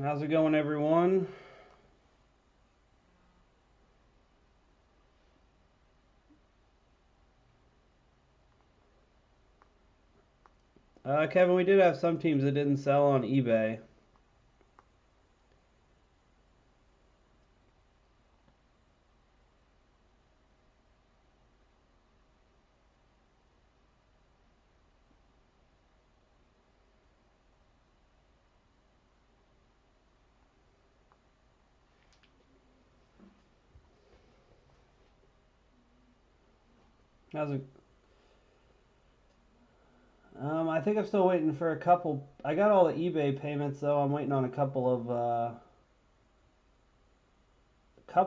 How's it going, everyone? Kevin, we did have some teams that didn't sell on eBay. How's it? I think I'm still waiting for a couple. I got all the eBay payments though. I'm waiting on a couple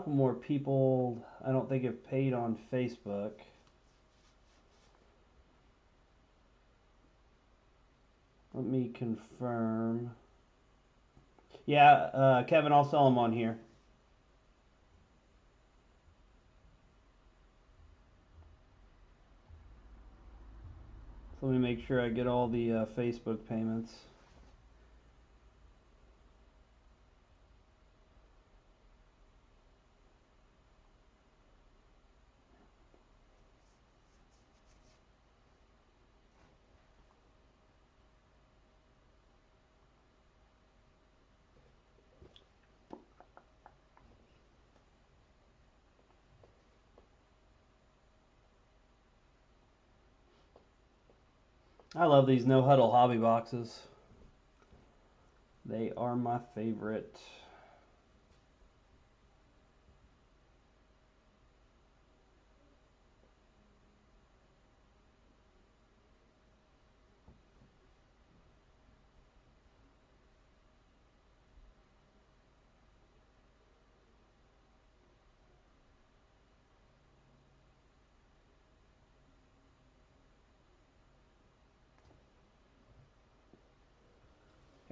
more people. I don't think have paid on Facebook. Let me confirm. Yeah, Kevin, I'll sell them on here. So let me make sure I get all the Facebook payments. I love these no huddle hobby boxes. They are my favorite.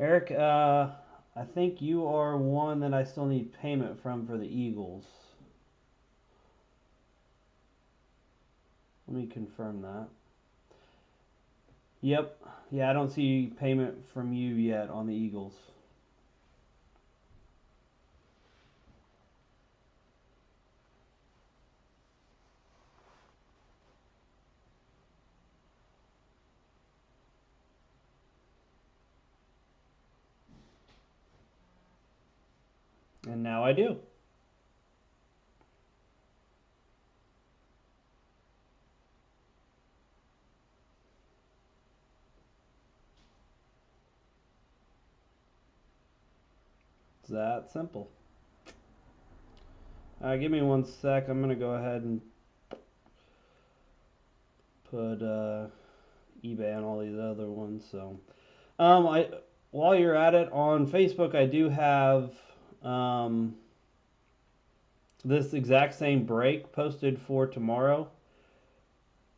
Eric, I think you are one that I still need payment from for the Eagles. Let me confirm that. Yep. Yeah, I don't see payment from you yet on the Eagles. And now I do. It's that simple. Give me one sec. I'm going to go ahead and put eBay on all these other ones. So, while you're at it, on Facebook, I do have this exact same break posted for tomorrow.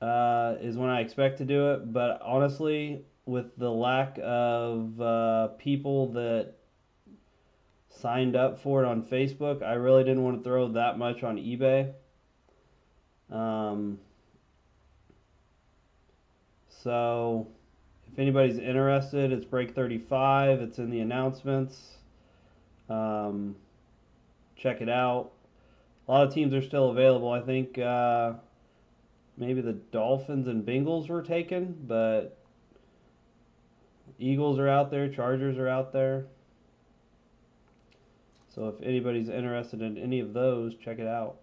Is when I expect to do it. But honestly, with the lack of people that signed up for it on Facebook, I really didn't want to throw that much on eBay. Um, so if anybody's interested, it's break 35. It's in the announcements. Um, check it out. A lot of teams are still available. I think maybe the Dolphins and Bengals were taken, but Eagles are out there, Chargers are out there. So if anybody's interested in any of those, check it out.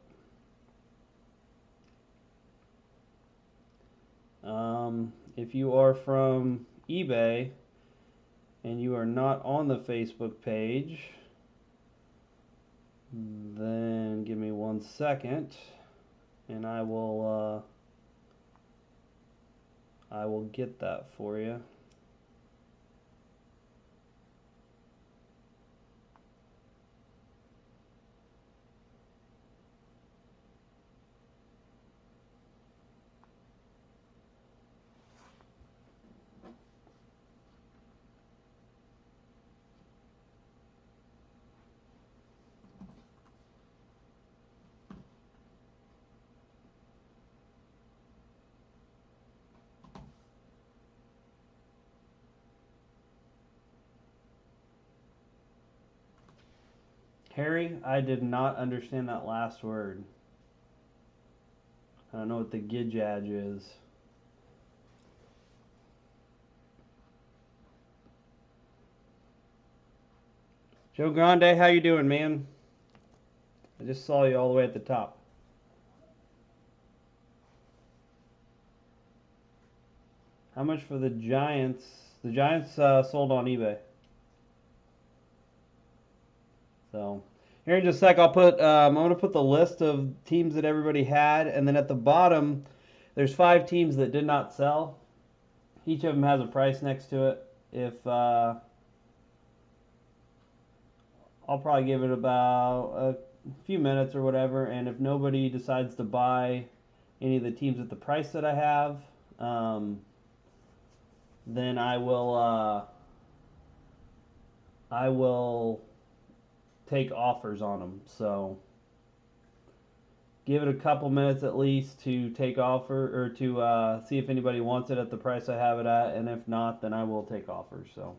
If you are from eBay and you are not on the Facebook page, then give me one second and I will get that for you. Harry, I did not understand that last word. I don't know what the gidjadge is. Joe Grande, how you doing, man? I just saw you all the way at the top. How much for the Giants? The Giants sold on eBay. So here in just a sec, I'm gonna put the list of teams that everybody had, and then at the bottom, there's 5 teams that did not sell. Each of them has a price next to it. If I'll probably give it about a few minutes or whatever, and if nobody decides to buy any of the teams at the price that I have, then I will take offers on them. So give it a couple minutes at least to take offer or to see if anybody wants it at the price I have it at, and if not, then I will take offers. So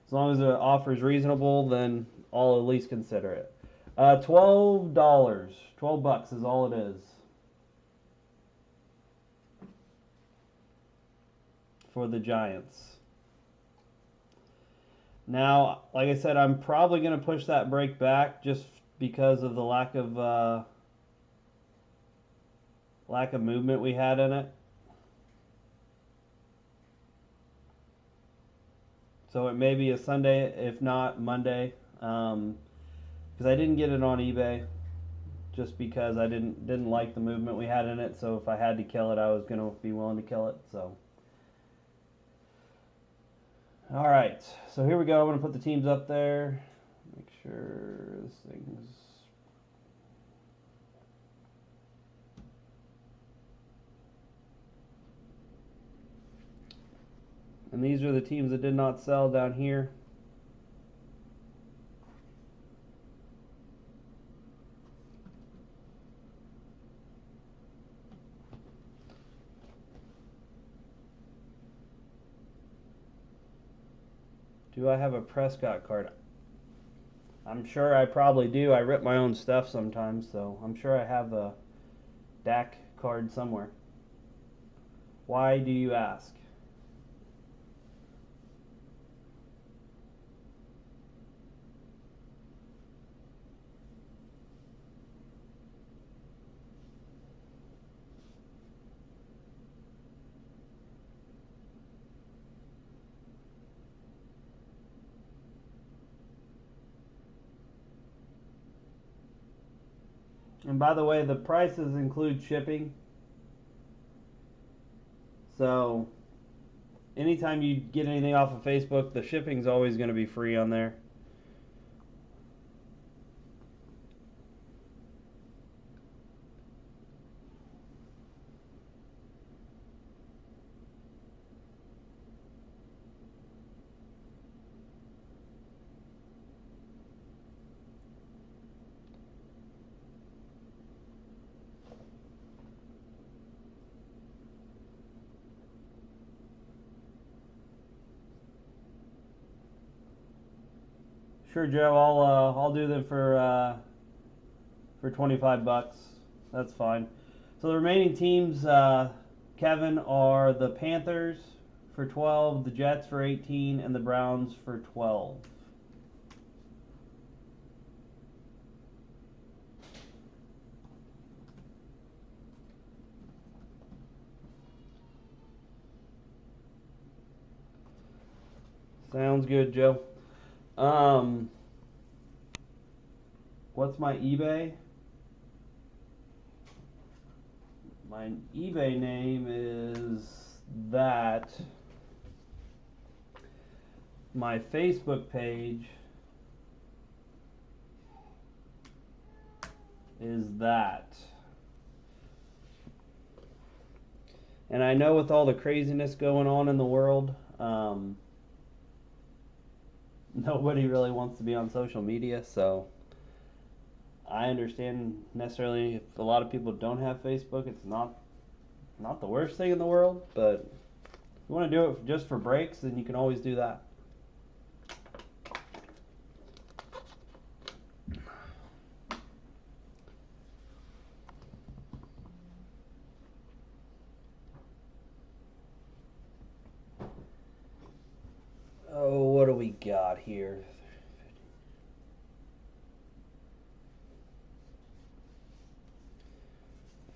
as long as the offer is reasonable, then I'll at least consider it. $12, $12 is all it is for the Giants. Now, like I said, I'm probably going to push that break back just because of the lack of movement we had in it. So it may be a Sunday, if not Monday, because I didn't get it on eBay, just because I didn't like the movement we had in it. So if I had to kill it, I was going to be willing to kill it. So. All right, so here we go. I'm going to put the teams up there. Make sure this thing's... And these are the teams that did not sell down here. Do I have a Prescott card? I'm sure I probably do. I rip my own stuff sometimes, so I'm sure I have a Dak card somewhere. Why do you ask? And by the way, the prices include shipping. So anytime you get anything off of Facebook, the shipping's always going to be free on there. Sure, Joe. I'll do them for $25. That's fine. So the remaining teams, Kevin, are the Panthers for 12, the Jets for 18, and the Browns for 12. Sounds good, Joe. What's my eBay? My eBay name is that. My Facebook page is that. And I know with all the craziness going on in the world, nobody really wants to be on social media, so I understand necessarily if a lot of people don't have Facebook, it's not the worst thing in the world, but if you want to do it just for breaks, then you can always do that. got here?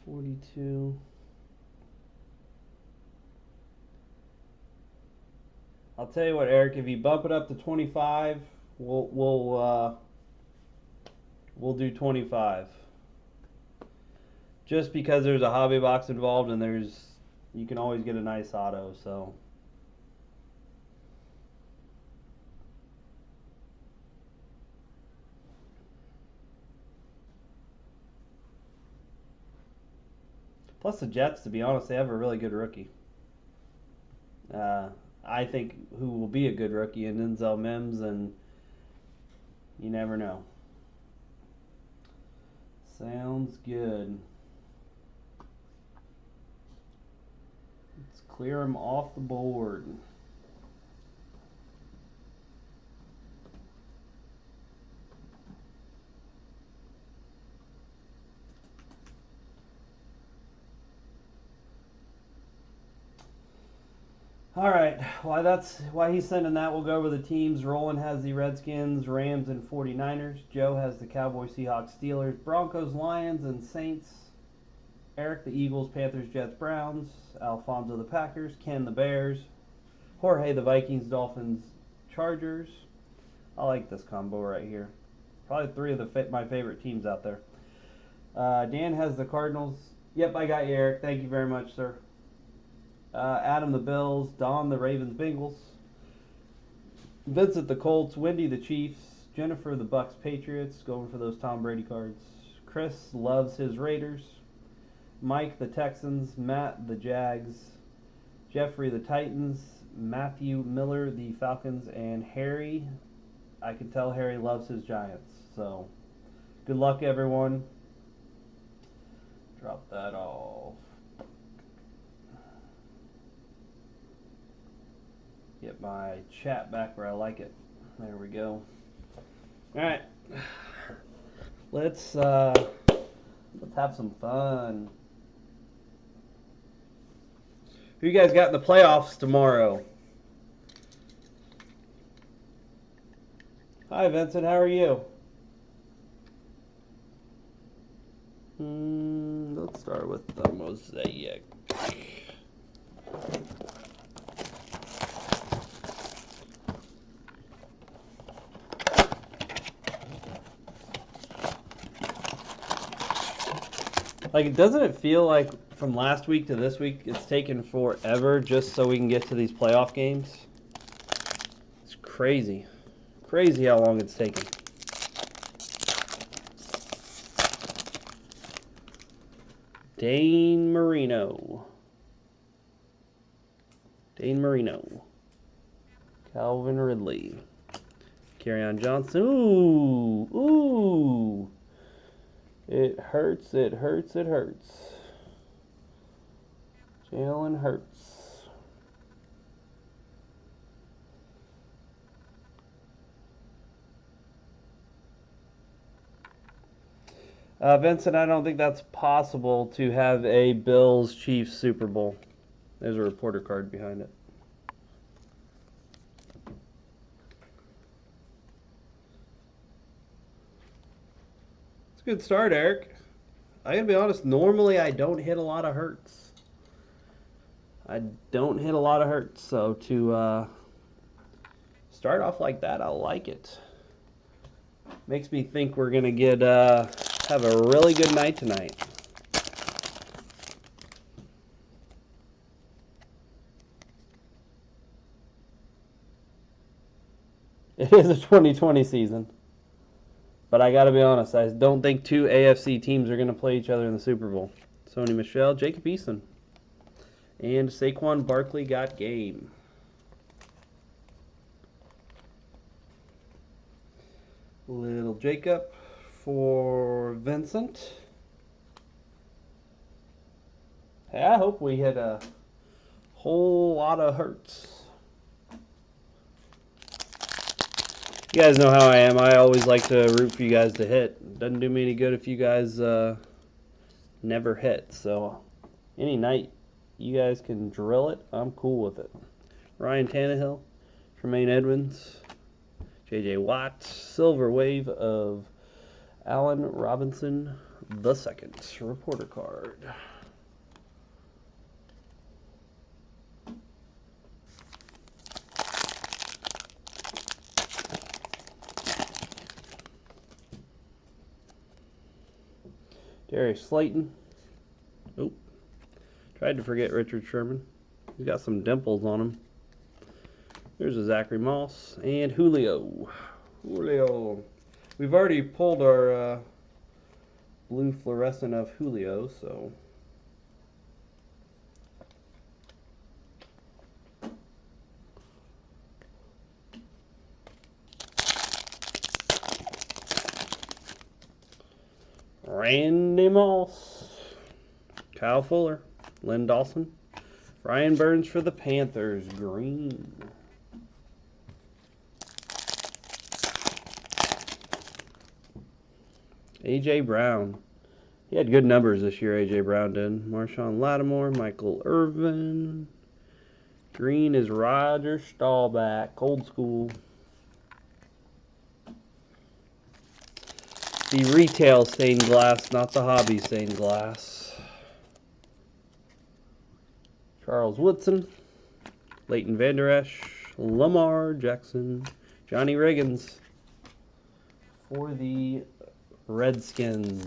42. I'll tell you what, Eric. If you bump it up to 25, we'll do 25. Just because there's a hobby box involved, and you can always get a nice auto. So. Plus the Jets, to be honest, they have a really good rookie. I think who will be a good rookie in Denzel Mims, and you never know. Sounds good. Let's clear him off the board. All right, why he's sending that. We'll go over the teams. Roland has the Redskins, Rams, and 49ers. Joe has the Cowboys, Seahawks, Steelers, Broncos, Lions, and Saints. Eric, the Eagles, Panthers, Jets, Browns. Alfonso, the Packers. Ken, the Bears. Jorge, the Vikings, Dolphins, Chargers. I like this combo right here. Probably three of my favorite teams out there. Dan has the Cardinals. Yep, I got you, Eric. Thank you very much, sir. Adam, the Bills. Don, the Ravens, Bengals. Vincent, the Colts. Wendy, the Chiefs. Jennifer, the Bucks, Patriots. Going for those Tom Brady cards. Chris loves his Raiders. Mike, the Texans. Matt, the Jags. Jeffrey, the Titans. Matthew Miller, the Falcons. And Harry, I can tell Harry loves his Giants. So, good luck, everyone. Drop that off. Get my chat back where I like it. There we go. All right, let's have some fun. Who you guys got in the playoffs tomorrow? Hi, Vincent. How are you? Let's start with the Mosaic. Like, doesn't it feel like from last week to this week it's taken forever just so we can get to these playoff games? It's crazy. Crazy how long it's taken. Dane Marino. Calvin Ridley. Kerryon Johnson. Ooh. It hurts. Jalen Hurts. Vincent, I don't think that's possible to have a Bills-Chiefs Super Bowl. There's a reporter card behind it. It's a good start, Eric. I gotta be honest, normally I don't hit a lot of Hurts. So to start off like that, I like it. Makes me think we're gonna get have a really good night tonight. It is a 2020 season. But I got to be honest, I don't think two AFC teams are going to play each other in the Super Bowl. Sony Michel, Jacob Eason. And Saquon Barkley got game. Little Jacob for Vincent. Hey, I hope we hit a whole lot of Hurts. You guys know how I am. I always like to root for you guys to hit. Doesn't do me any good if you guys never hit. So any night you guys can drill it, I'm cool with it. Ryan Tannehill, Tremaine Edmonds, J.J. Watt, silver wave of Allen Robinson II, reporter card. Darius Slayton. Oh, tried to forget Richard Sherman. He's got some dimples on him. There's a Zachary Moss and Julio. We've already pulled our blue fluorescent of Julio, so Randy Moss, Kyle Fuller, Lynn Dawson, Ryan Burns for the Panthers, green. A.J. Brown. He had good numbers this year, A.J. Brown did. Marshawn Lattimore, Michael Irvin. Green is Roger Staubach, old school. The retail stained glass, not the hobby stained glass. Charles Woodson, Leighton Vander Esch, Lamar Jackson, Johnny Riggins for the Redskins.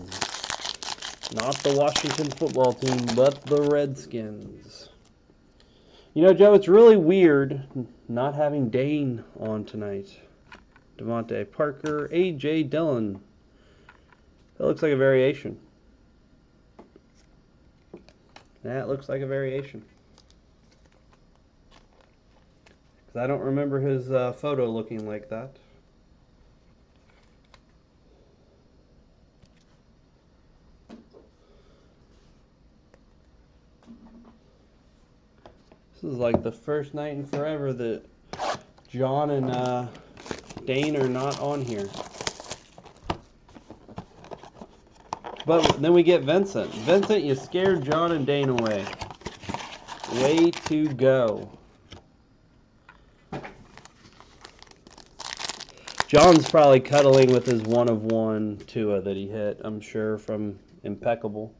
Not the Washington football team, but the Redskins. You know, Joe, it's really weird not having Dane on tonight. Devontae Parker, A.J. Dillon. That looks like a variation. That looks like a variation. Because I don't remember his photo looking like that. This is like the first night in forever that John and Dane are not on here. But then we get Vincent. Vincent, you scared John and Dane away. Way to go. John's probably cuddling with his 1/1 Tua that he hit, I'm sure, from Impeccable.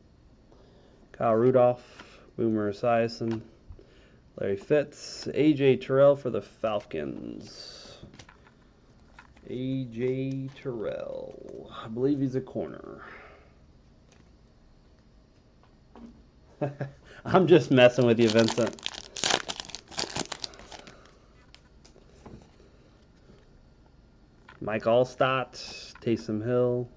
Kyle Rudolph, Boomer Esiason, Larry Fitz, A.J. Terrell for the Falcons. A.J. Terrell. I believe he's a corner. I'm just messing with you, Vincent. Mike Allstott, Taysom Hill,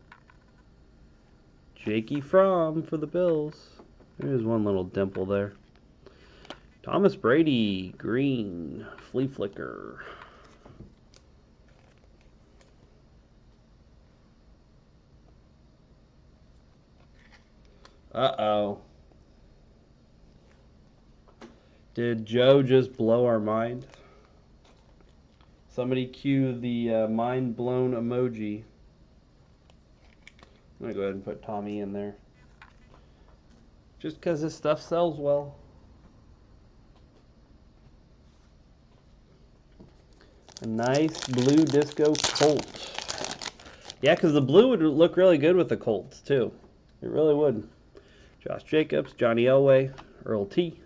Jakey Fromm for the Bills. There's one little dimple there. Thomas Brady, green, flea flicker. Uh-oh. Did Joe just blow our mind? Somebody cue the mind blown emoji. I'm going to go ahead and put Tommy in there. Just because his stuff sells well. A nice blue disco Colt. Yeah, because the blue would look really good with the Colts, too. It really would. Josh Jacobs, Johnny Elway, Earl T.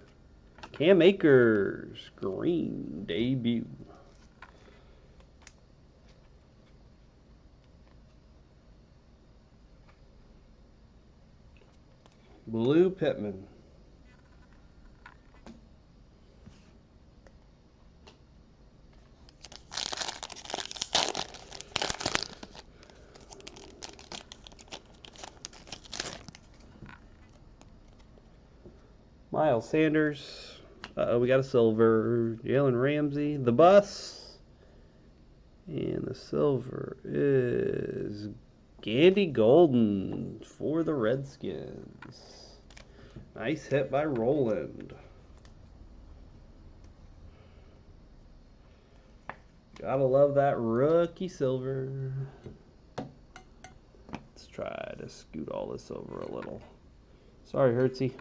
Cam Akers, green debut. Blue Pittman. Miles Sanders. We got a silver. Jalen Ramsey. The bus. And the silver is Gandy Golden for the Redskins. Nice hit by Roland. Gotta love that rookie silver. Let's try to scoot all this over a little. Sorry, Hertzie.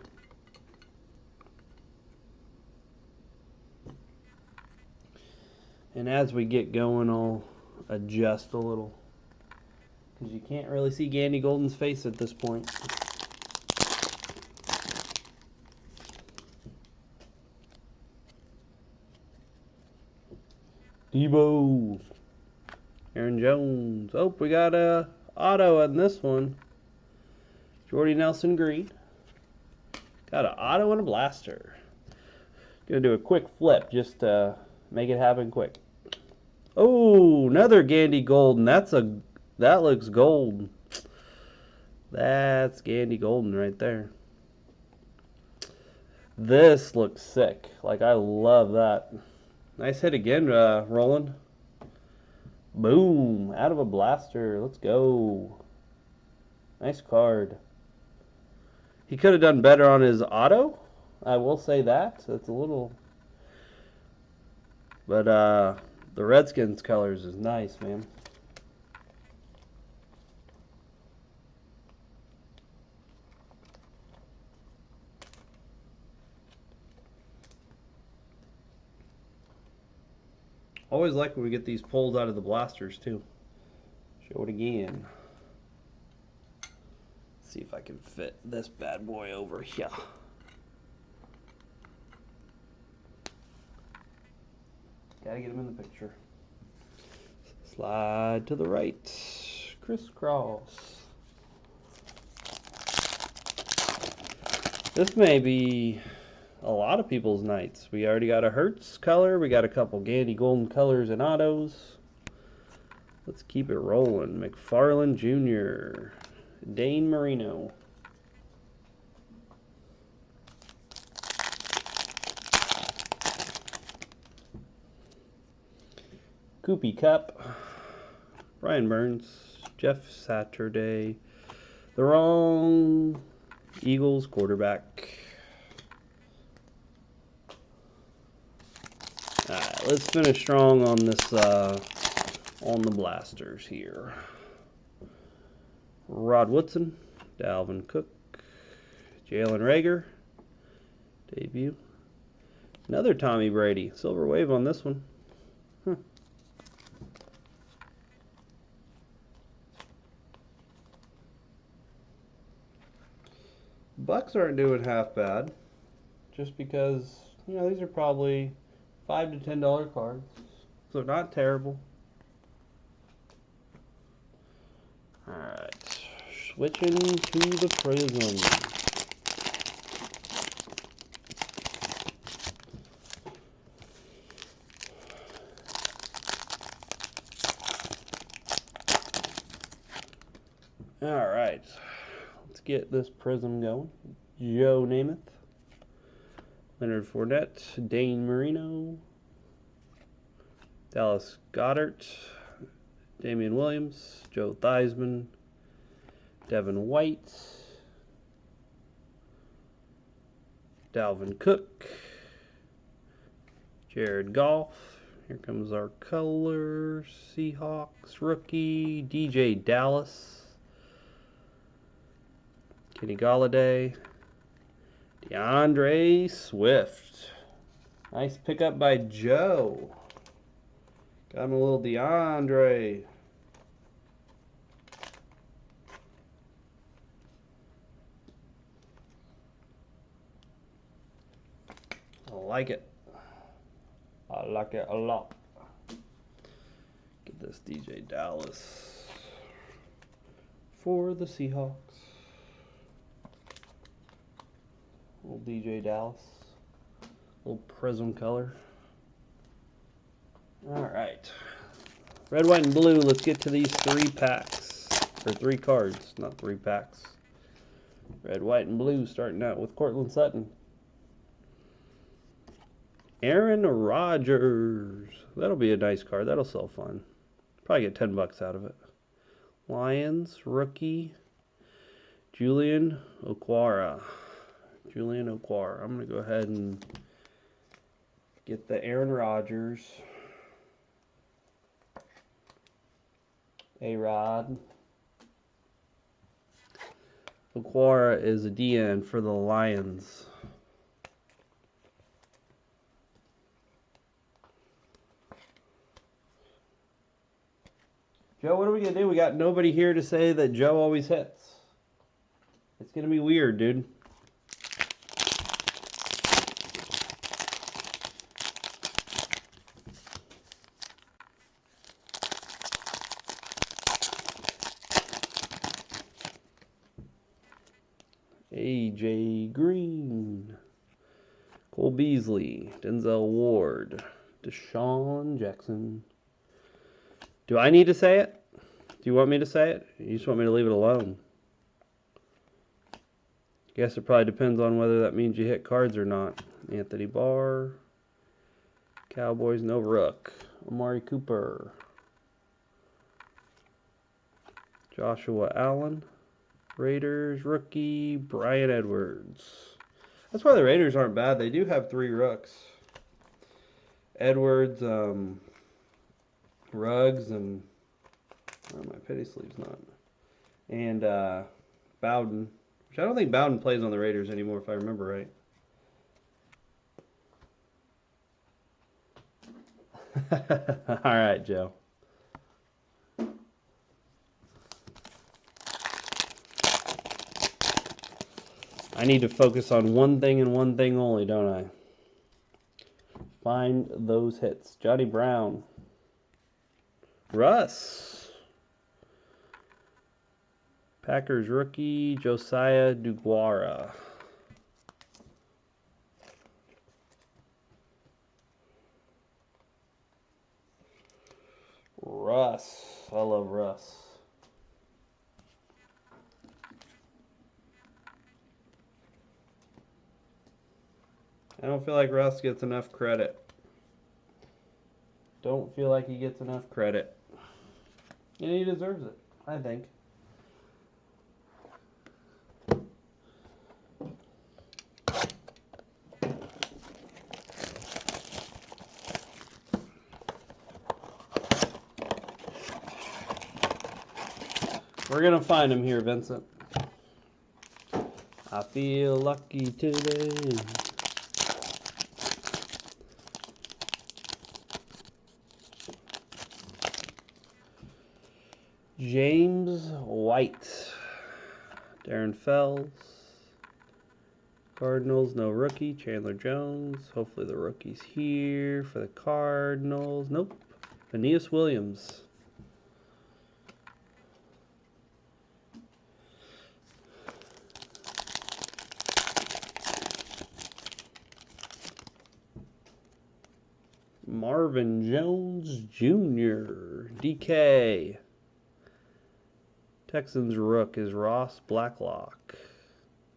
And as we get going, I'll adjust a little because you can't really see Gandy Golden's face at this point. Debo. Aaron Jones. Oh, we got a auto on this one. Jordy Nelson green. Got an auto and a blaster. Gonna do a quick flip just to make it happen quick. Oh, another Gandy Golden. That looks gold. That's Gandy Golden right there. This looks sick. Like, I love that. Nice hit again, Roland. Boom. Out of a blaster. Let's go. Nice card. He could have done better on his auto. I will say that. It's a little... But, the Redskins colors is nice, man. Always like when we get these pulls out of the blasters, too. Show it again. See if I can fit this bad boy over here. Gotta get him in the picture. Slide to the right. Crisscross. This may be a lot of people's nights. We already got a Hertz color. We got a couple Gandy Golden colors and autos. Let's keep it rolling. McFarland Jr. Dane Marino. Koopy Cup. Brian Burns. Jeff Saturday. The wrong Eagles quarterback. Alright, let's finish strong on this on the blasters here. Rod Woodson, Dalvin Cook, Jalen Reagor, debut. Another Tommy Brady, silver wave on this one. Huh. Bucks aren't doing half bad, just because, you know, these are probably $5 to $10 cards, so not terrible. Alright, switching to the Prizm. Alright, let's get this Prizm going. Joe Namath, Leonard Fournette, Dane Marino, Dallas Goedert, Damian Williams, Joe Theismann, Devin White, Dalvin Cook, Jared Goff. Here comes our colors. Seahawks rookie, DJ Dallas, Kenny Golladay, DeAndre Swift. Nice pickup by Joe. Got him a little DeAndre. I like it. I like it a lot. Get this DJ Dallas for the Seahawks. Little DJ Dallas. Little Prizm color. Alright. Red, white, and blue. Let's get to these 3 packs. Or 3 cards, not 3 packs. Red, white, and blue starting out with Cortland Sutton. Aaron Rodgers. That'll be a nice card. That'll sell fun. Probably get $10 out of it. Lions rookie. Julian Okwara. Julian Okwara. I'm going to go ahead and get the Aaron Rodgers. A-Rod. Okwara is a DN for the Lions. Joe, what are we going to do? We got nobody here to say that Joe always hits. It's going to be weird, dude. AJ Green, Cole Beasley, Denzel Ward, Deshaun Jackson. Do I need to say it? Do you want me to say it? You just want me to leave it alone? Guess it probably depends on whether that means you hit cards or not. Anthony Barr, Cowboys, no Rook, Amari Cooper, Joshua Allen, Raiders, rookie, Brian Edwards. That's why the Raiders aren't bad. They do have 3 rooks. Edwards, Ruggs, and my pity sleeve's not. And Bowden, which I don't think Bowden plays on the Raiders anymore, if I remember right. All right, Joe. I need to focus on one thing and one thing only, don't I? Find those hits. Johnny Brown. Russ. Packers rookie, Josiah DeGuara. Russ. I love Russ. I don't feel like Russ gets enough credit. Don't feel like he gets enough credit. And he deserves it, I think. We're going to find him here, Vincent. I feel lucky today. James White. Darren Fells. Cardinals, no rookie. Chandler Jones. Hopefully the rookie's here for the Cardinals. Nope. Aeneas Williams. Marvin Jones Jr. DK. Texans rook is Ross Blacklock.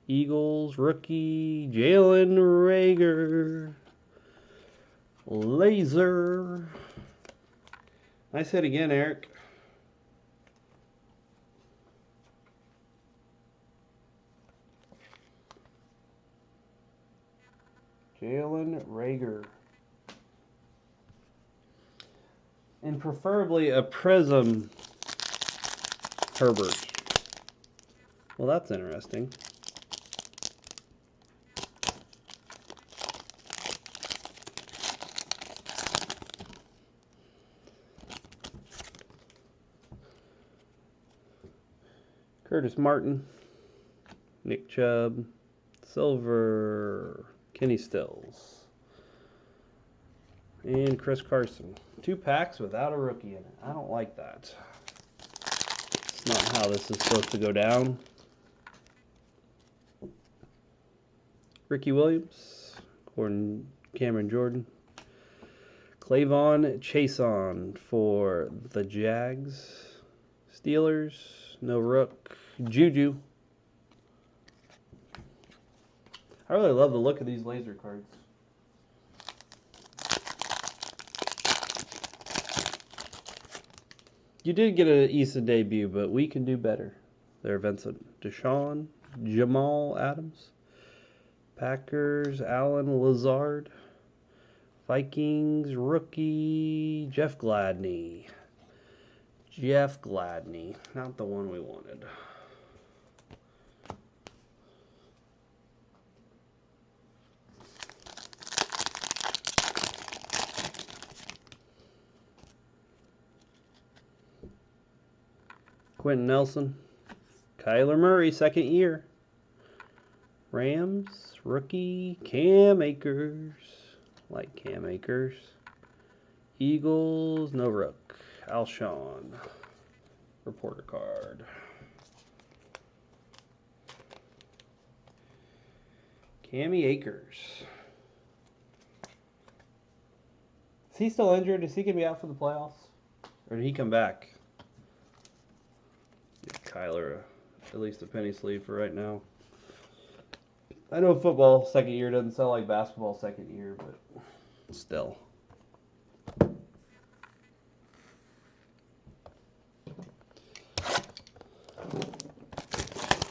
Eagles rookie Jalen Reagor. Laser. Nice hit again, Eric. Jalen Reagor. And preferably a Prizm Herbert. Well, that's interesting. Curtis Martin, Nick Chubb, Silver, Kenny Stills, and Chris Carson. 2 packs without a rookie in it. I don't like that. It's not how this is supposed to go down. Ricky Williams, Cameron Jordan, Clavon Chason for the Jags. Steelers, no rook. Juju. I really love the look of these laser cards. You did get an Issa debut, but we can do better. There, Vincent. Deshaun, Jamal Adams, Packers, Allen Lazard, Vikings, rookie, Jeff Gladney. Jeff Gladney, not the one we wanted. Quentin Nelson. Kyler Murray, second year. Rams, rookie, Cam Akers. Like Cam Akers. Eagles, no rook. Alshon. Reporter card. Cammy Akers. Is he still injured? Is he going to be out for the playoffs? Or did he come back? Give Kyler at least a penny sleeve for right now. I know football second year doesn't sound like basketball second year, but still.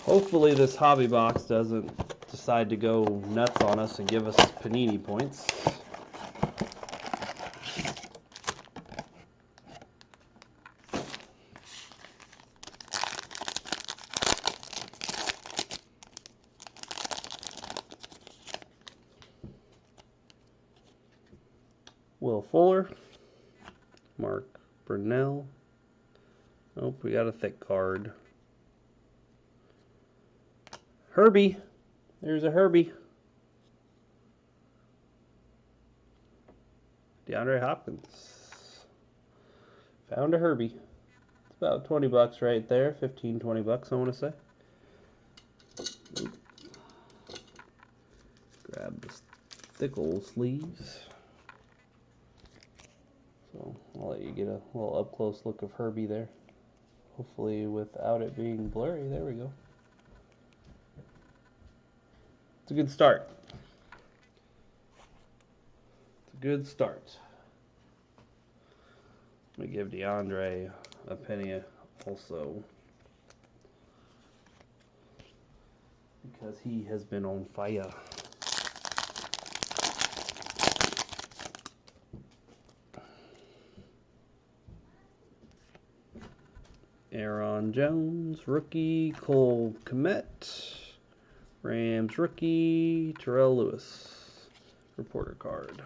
Hopefully this hobby box doesn't decide to go nuts on us and give us panini points. Will Fuller, Mark Brunell. Oh, we got a thick card. Herbie. There's a Herbie. DeAndre Hopkins. Found a Herbie. It's about 20 bucks right there. 15, 20 bucks, I want to say. Grab the thick old sleeves. So I'll let you get a little up close look of Herbie there. Hopefully without it being blurry. There we go. It's a good start. It's a good start. I'm going to give DeAndre a penny also, because he has been on fire. Aaron Jones, rookie. Cole Kmet. Rams rookie. Terrell Lewis. Reporter card.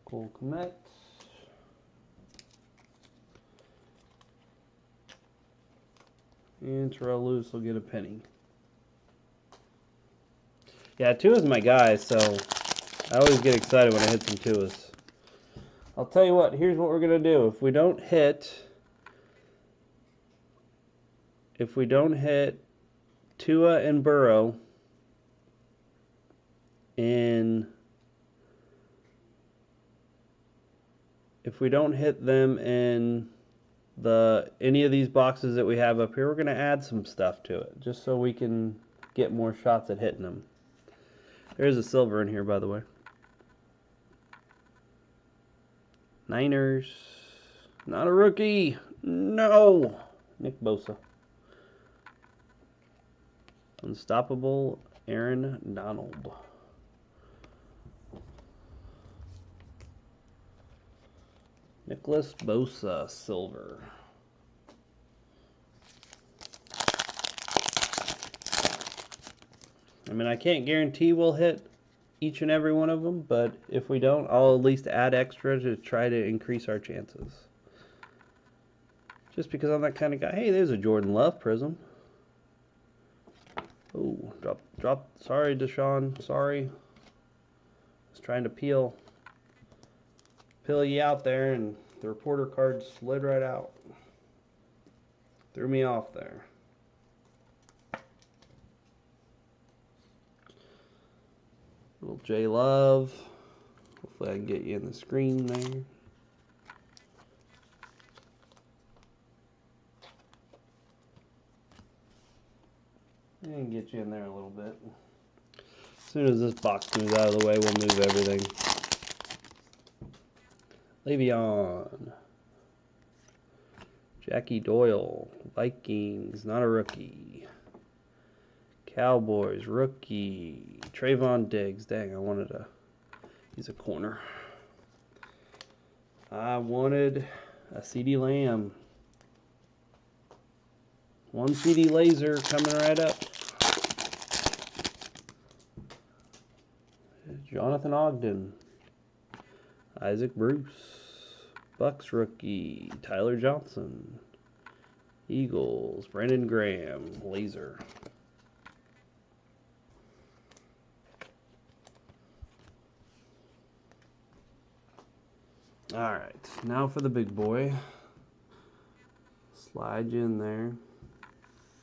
Cole Kmet. And Terrell Lewis will get a penny. Yeah, Tua's my guy, so I always get excited when I hit some Tuas. I'll tell you what, here's what we're going to do. If we don't hit Tua and Burrow if we don't hit them in any of these boxes that we have up here, we're going to add some stuff to it, just so we can get more shots at hitting them. There's a silver in here, by the way. Niners. Not a rookie. No. Nick Bosa. Unstoppable Aaron Donald. Nicholas Bosa, silver. I mean, I can't guarantee we'll hit each and every one of them, but if we don't, I'll at least add extra to try to increase our chances. Just because I'm that kind of guy. Hey, there's a Jordan Love Prizm. Oh, drop. Sorry, Deshaun. Sorry. Was trying to peel you out there, and the reporter card slid right out. Threw me off there. Little J Love. Hopefully I can get you in the screen there. And get you in there a little bit. As soon as this box moves out of the way, we'll move everything. Le'Veon. Jackie Doyle. Vikings. Not a rookie. Cowboys. Rookie. Trayvon Diggs. Dang, I wanted to use a corner. I wanted a CD Lamb. One CD laser coming right up. Jonathan Ogden, Isaac Bruce, Bucks rookie, Tyler Johnson, Eagles, Brandon Graham, laser. Alright, now for the big boy. Slide you in there.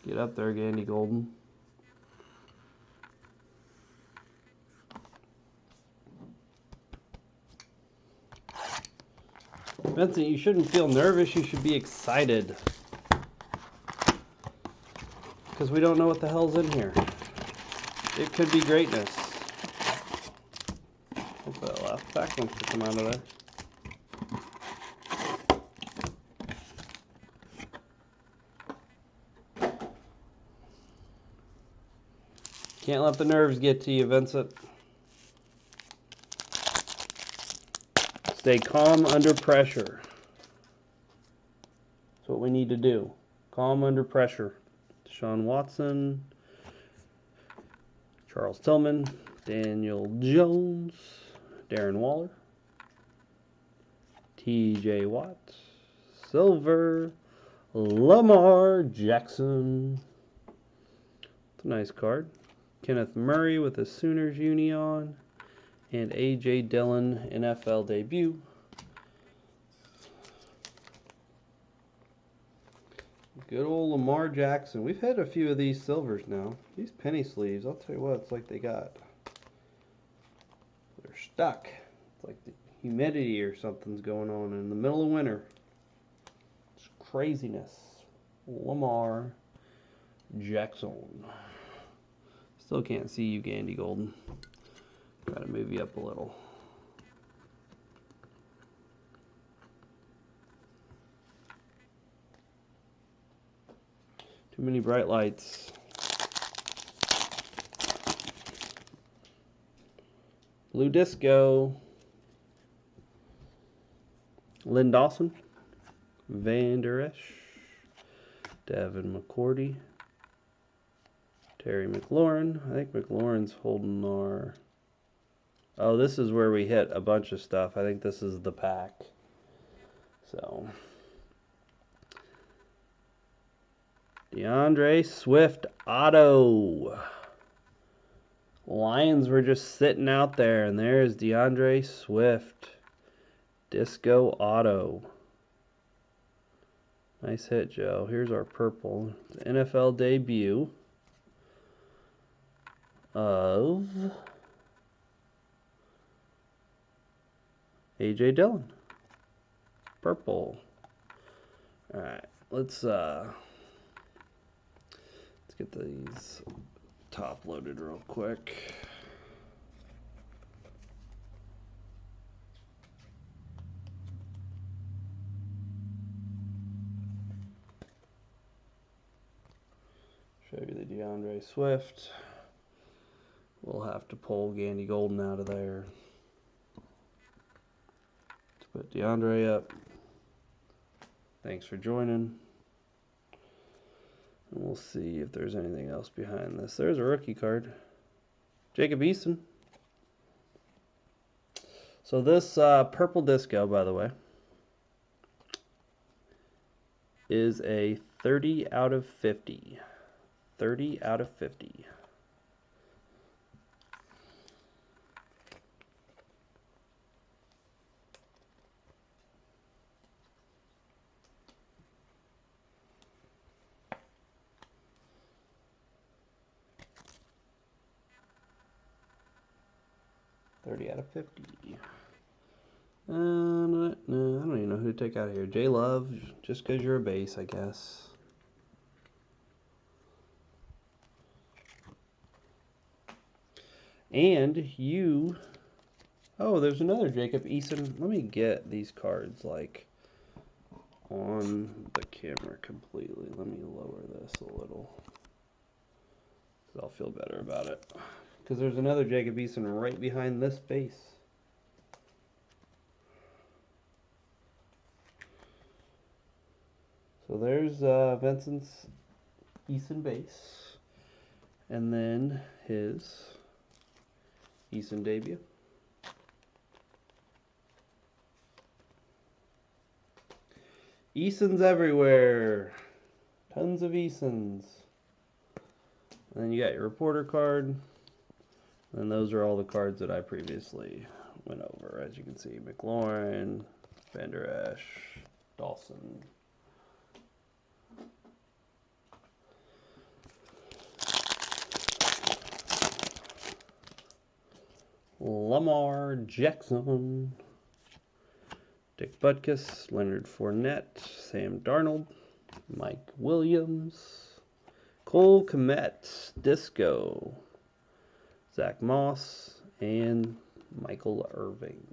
Get up there, Gandy Golden. Vincent, you shouldn't feel nervous, you should be excited. Because we don't know what the hell's in here. It could be greatness. Hope that last pack wants to come out of there. Can't let the nerves get to you, Vincent. Stay calm under pressure. That's what we need to do. Calm under pressure. Sean Watson, Charles Tillman, Daniel Jones, Darren Waller, TJ Watt, Silver, Lamar Jackson. It's a nice card. Kenneth Murray with a Sooners uni on, and A.J. Dillon NFL debut. Good old Lamar Jackson. We've had a few of these silvers now. These penny sleeves, I'll tell you what, it's like they got, they're stuck. It's like the humidity or something's going on in the middle of winter. It's craziness. Lamar Jackson. Still can't see you, Gandy Golden. Try to move you up a little. Too many bright lights. Blue Disco. Lynn Dawson. Van Der Esch. Devin McCourty. Terry McLaurin. I think McLaurin's holding our... Oh, this is where we hit a bunch of stuff. I think this is the pack. So... DeAndre Swift auto. Lions were just sitting out there, and there's DeAndre Swift. Disco auto. Nice hit, Joe. Here's our purple. The NFL debut of A.J. Dillon. Purple. Alright, let's get these top loaded real quick. Show you the DeAndre Swift. We'll have to pull Gandy Golden out of there. Let's put DeAndre up. Thanks for joining. And we'll see if there's anything else behind this. There's a rookie card. Jacob Eason. So this purple disco, by the way, is a 30 out of 50. 30 out of 50. Out of 50. No, I don't even know who to take out of here. J Love, just because you're a base, I guess. And you... Oh, there's another Jacob Eason. Let me get these cards, like, on the camera completely. Let me lower this a little, because I'll feel better about it. Because there's another Jacob Eason right behind this base. So there's Vincent's Eason base. And then his Eason debut. Easons everywhere. Tons of Easons. And then you got your reporter card. And those are all the cards that I previously went over. As you can see, McLaurin, Vander Esch, Dawson. Lamar Jackson, Dick Butkus, Leonard Fournette, Sam Darnold, Mike Williams, Cole Kmet, Disco, Zach Moss, and Michael Irving.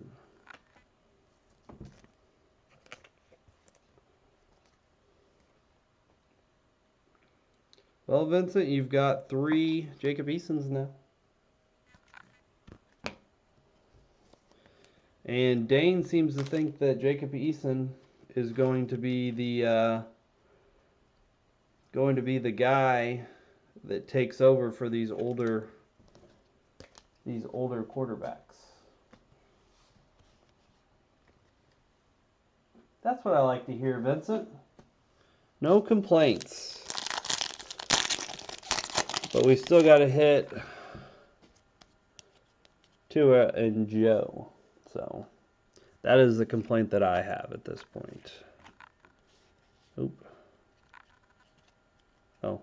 Well, Vincent, you've got 3 Jacob Easons now. And Dane seems to think that Jacob Eason is going to be the guy that takes over for these older quarterbacks. That's what I like to hear, Vincent. No complaints. But we still got to hit Tua and Joe. So that is the complaint that I have at this point. Oop. Oh.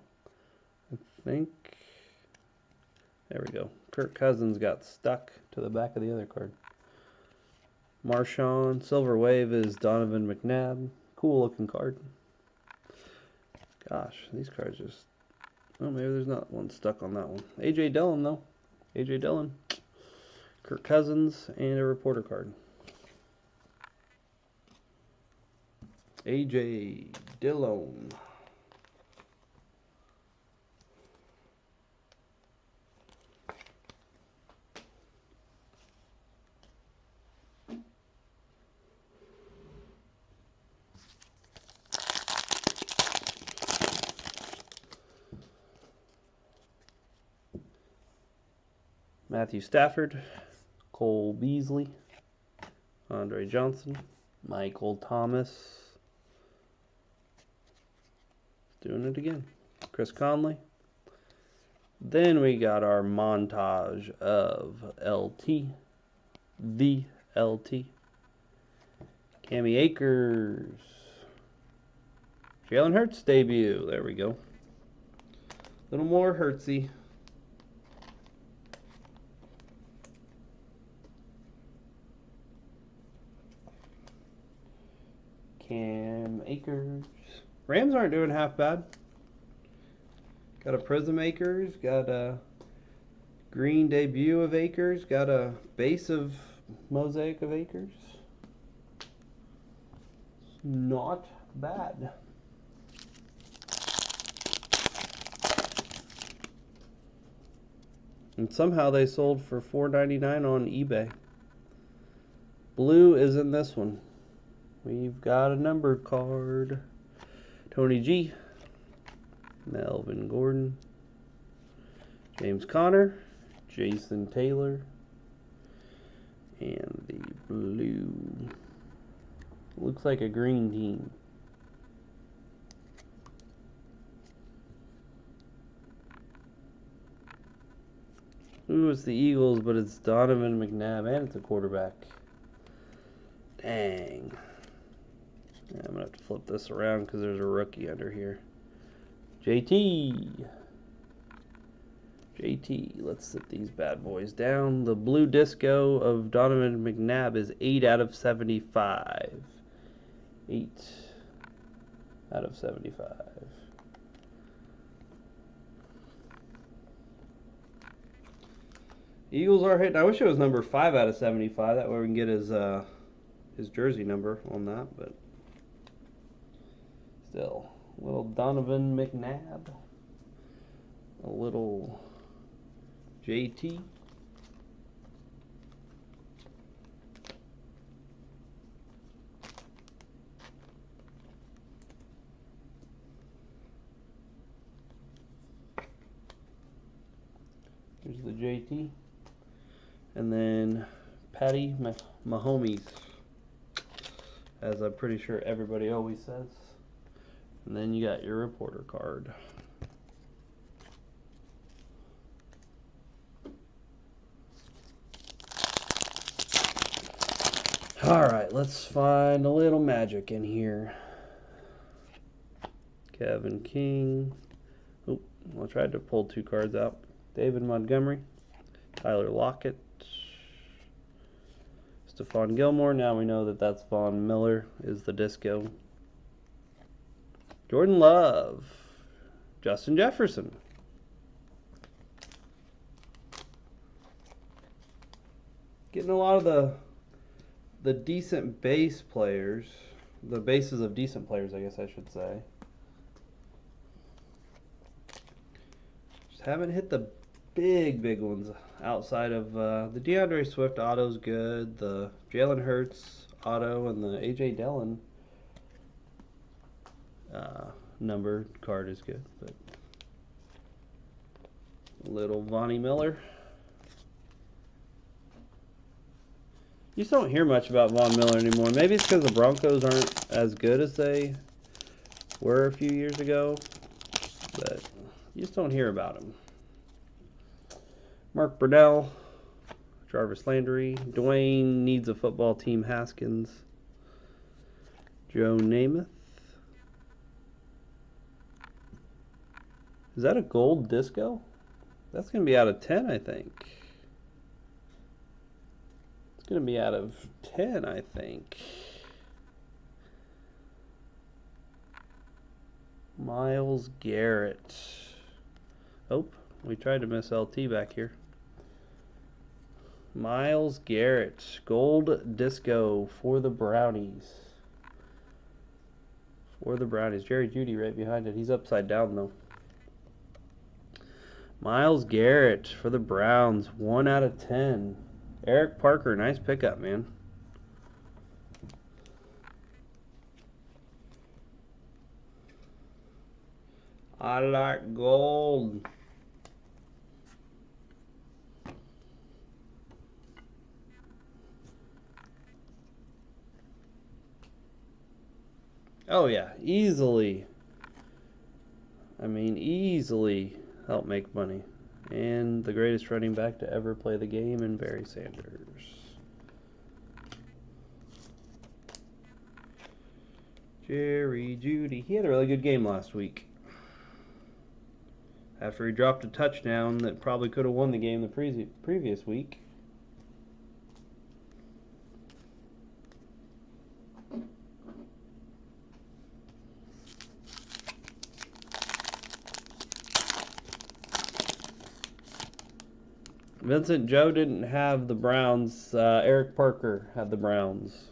I think. There we go. Kirk Cousins got stuck to the back of the other card. Marshawn. Silver Wave is Donovan McNabb. Cool looking card. Gosh, these cards just... Oh, maybe there's not one stuck on that one. A.J. Dillon, though. A.J. Dillon. Kirk Cousins, and a reporter card. A.J. Dillon. Matthew Stafford, Cole Beasley, Andre Johnson, Michael Thomas, doing it again, Chris Conley. Then we got our montage of LT, the LT, Cammy Akers, Jalen Hurts debut, there we go. A little more Hurtsy. Cam Akers. Rams aren't doing half bad. Got a Prizm Akers. Got a green debut of Akers. Got a base of Mosaic of Akers. Not bad. And somehow they sold for $4.99 on eBay. Blue is in this one. We've got a numbered card. Tony G. Melvin Gordon. James Conner. Jason Taylor. And the blue. Looks like a green team. Ooh, it's the Eagles, but it's Donovan McNabb, and it's a quarterback. Dang. Yeah, I'm going to have to flip this around because there's a rookie under here. JT, let's sit these bad boys down. The blue disco of Donovan McNabb is 8 out of 75. 8 out of 75. Eagles are hitting. I wish it was number 5 out of 75. That way we can get his jersey number on that, but still, a little Donovan McNabb, a little JT, here's the JT, and then Patty Mahomes. as I'm pretty sure everybody always says. And then you got your reporter card. Alright, let's find a little magic in here. Kevin King. Oh, I tried to pull 2 cards out. David Montgomery. Tyler Lockett. Stephon Gilmore. Now we know that that's Von Miller is the disco. Jordan Love. Justin Jefferson. Getting a lot of the decent base players. The bases of decent players, I guess I should say. Just haven't hit the big ones outside of the DeAndre Swift auto's good. The Jalen Hurts auto and the A.J. Dillon numbered card is good. But little Vonnie Miller. You just don't hear much about Von Miller anymore. Maybe it's because the Broncos aren't as good as they were a few years ago, but you just don't hear about him. Mark Brunell, Jarvis Landry, Dwayne Needs a Football Team Haskins, Joe Namath. Is that a gold disco? That's going to be out of 10, I think. Going to be out of 10, I think. Myles Garrett. Oh, we tried to miss LT back here. Myles Garrett. Gold disco for the Brownies. For the Brownies. Jerry Jeudy right behind it. He's upside down, though. Myles Garrett for the Browns. 1 out of 10. Eric Parker, nice pickup, man. I like gold. Oh yeah, easily. I mean, easily help make money. And the greatest running back to ever play the game in Barry Sanders. Jerry Jeudy. He had a really good game last week. After he dropped a touchdown that probably could have won the game the previous week. Vincent Joe didn't have the Browns. Eric Parker had the Browns.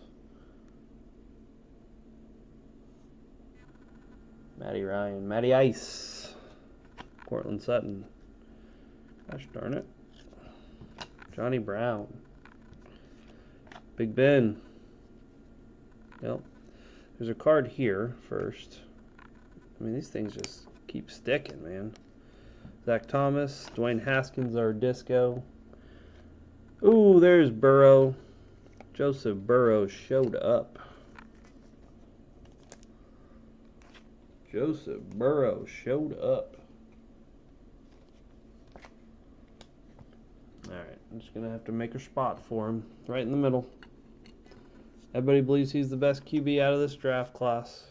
Matty Ryan. Matty Ice. Cortland Sutton. Gosh darn it. Johnny Brown. Big Ben. Yep. There's a card here first. I mean, these things just keep sticking, man. Zach Thomas, Dwayne Haskins, our disco. Ooh, there's Burrow. Joseph Burrow showed up. Joseph Burrow showed up. Alright, I'm just going to have to make a spot for him. Right in the middle. Everybody believes he's the best QB out of this draft class.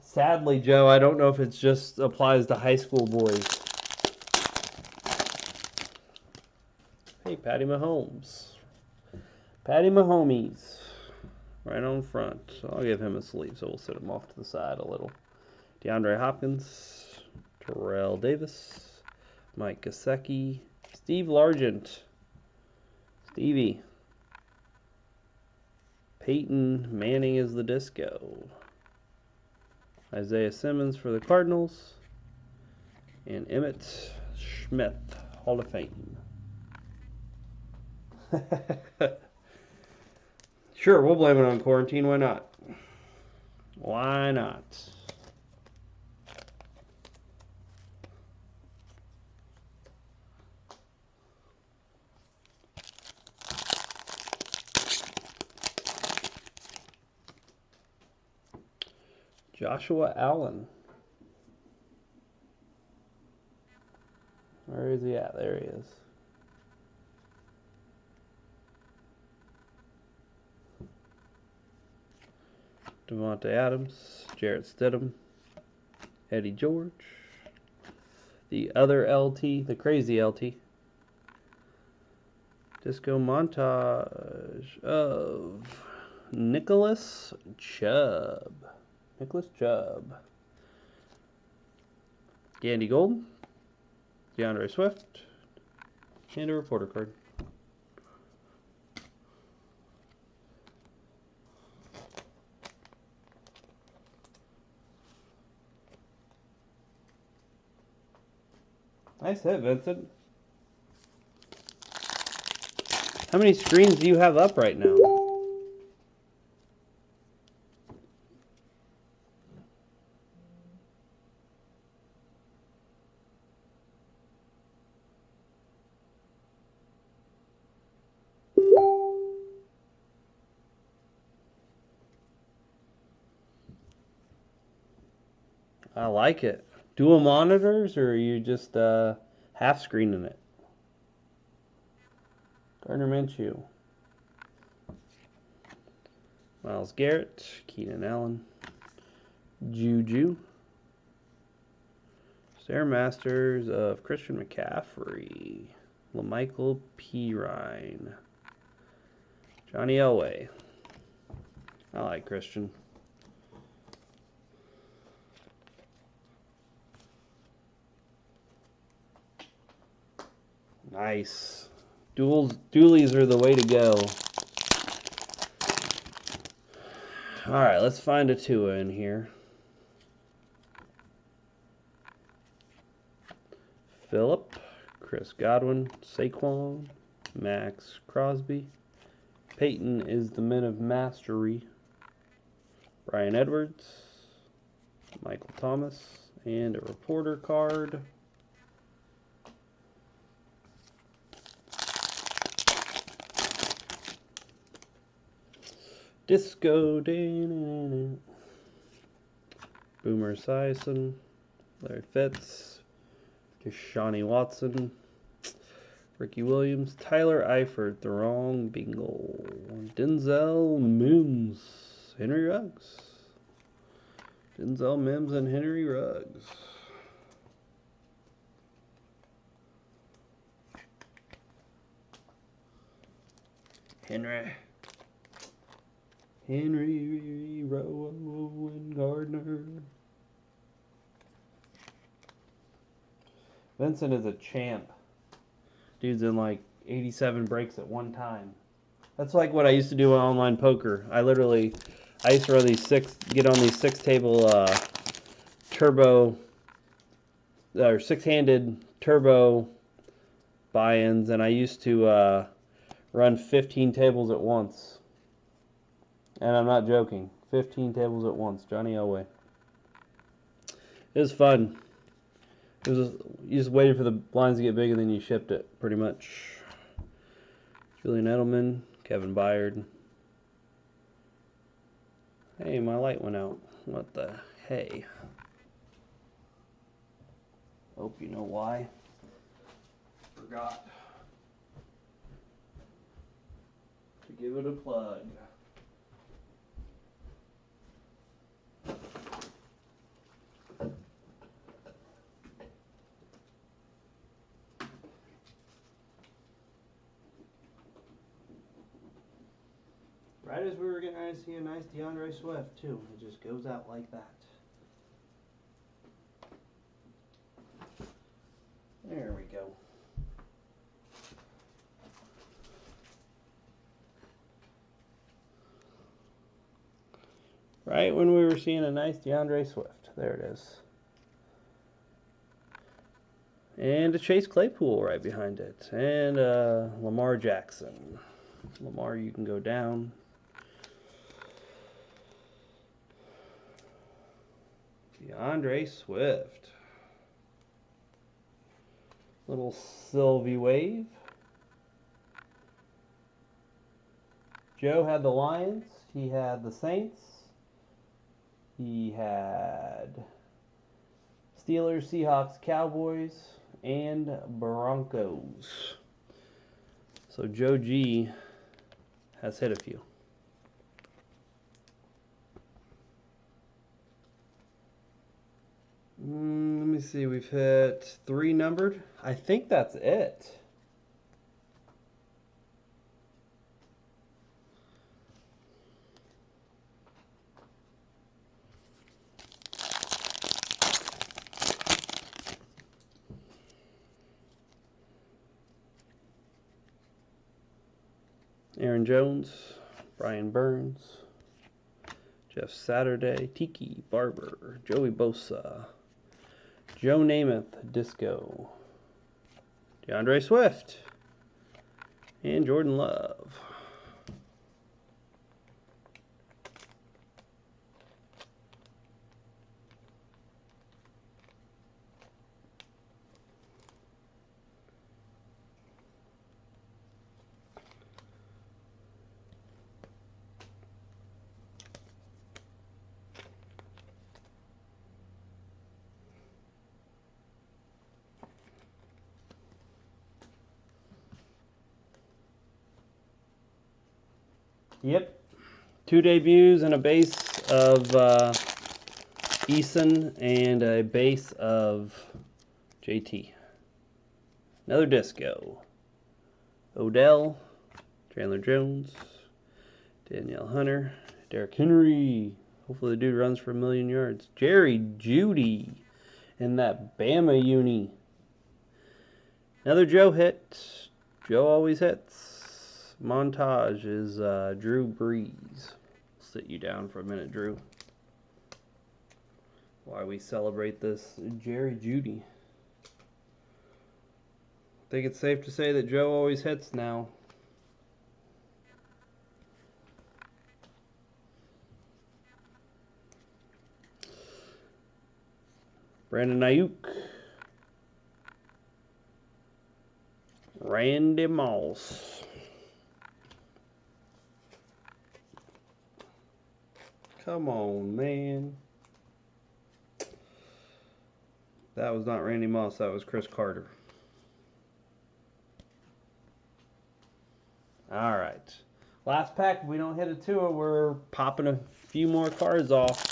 Sadly, Joe, I don't know if it just applies to high school boys. Hey, Patty Mahomes. Patty Mahomes. Right on front. So I'll give him a sleeve, so we'll sit him off to the side a little. DeAndre Hopkins. Terrell Davis. Mike Gesicki. Steve Largent. Stevie. Peyton Manning is the disco. Isaiah Simmons for the Cardinals. And Emmitt Smith, Hall of Fame. Sure, we'll blame it on quarantine. Why not? Why not? Joshua Allen. Where is he at? There he is. Devontae Adams, Jarrett Stidham, Eddie George, the other LT, the crazy LT. Disco montage of Nicholas Chubb. Gandy Gold, DeAndre Swift, and a reporter card. Nice hit, Vincent. How many screens do you have up right now? I like it. Dual monitors, or are you just half screening it? Gardner Minshew, Myles Garrett, Keenan Allen, Juju, Stairmasters of Christian McCaffrey, LaMichael Pirine, Johnny Elway. I like Christian. Nice. Dualies are the way to go. Alright, let's find a Tua in here. Phillip, Chris Godwin, Saquon, Max Crosby. Peyton is the Men of Mastery. Brian Edwards, Michael Thomas, and a reporter card. Disco Dan, Boomer Esiason, Larry Fitz, Deshaun Watson, Ricky Williams, Tyler Eifert, the wrong bingo, Denzel Mims, Henry Ruggs, Denzel Mims and Henry Ruggs. Henry Rowan Gardner. Vincent is a champ. Dude's in like 87 breaks at one time. That's like what I used to do on online poker. I used to run these get on these 6-table turbo or 6-handed turbo buy-ins, and I used to run 15 tables at once. And I'm not joking. 15 tables at once. Johnny Elway. It was fun. You just waited for the blinds to get big and then you shipped it, pretty much. Julian Edelman, Kevin Byard. Hey, my light went out. What the hey? Hope you know why. Forgot to give it a plug. Right as we were getting ready to see a nice DeAndre Swift, too. It just goes out like that. There we go. Right when we were seeing a nice DeAndre Swift. There it is. And a Chase Claypool right behind it. And Lamar Jackson. Lamar, you can go down. DeAndre Swift. Little Sylvie wave. Joe had the Lions. He had the Saints. He had Steelers, Seahawks, Cowboys, and Broncos. So Joe G has hit a few. Let me see. We've hit 3 numbered. I think that's it. Aaron Jones, Brian Burns, Jeff Saturday, Tiki Barber, Joey Bosa, Joe Namath, Disco, DeAndre Swift, and Jordan Love. Yep. 2 debuts and a base of Eason and a base of JT. Another Disco. Odell, Chandler Jones, Danielle Hunter, Derrick Henry. Hopefully the dude runs for 1,000,000 yards. Jerry Jeudy and that Bama uni. Another Joe hit. Joe always hits. Montage is Drew Brees. Sit you down for a minute, Drew. Why we celebrate this Jerry Jeudy. I think it's safe to say that Joe always hits now. Brandon Ayuk. Randy Moss. Come on, man. That was not Randy Moss, that was Chris Carter. Alright. Last pack, if we don't hit a 2, we're popping a few more cards off.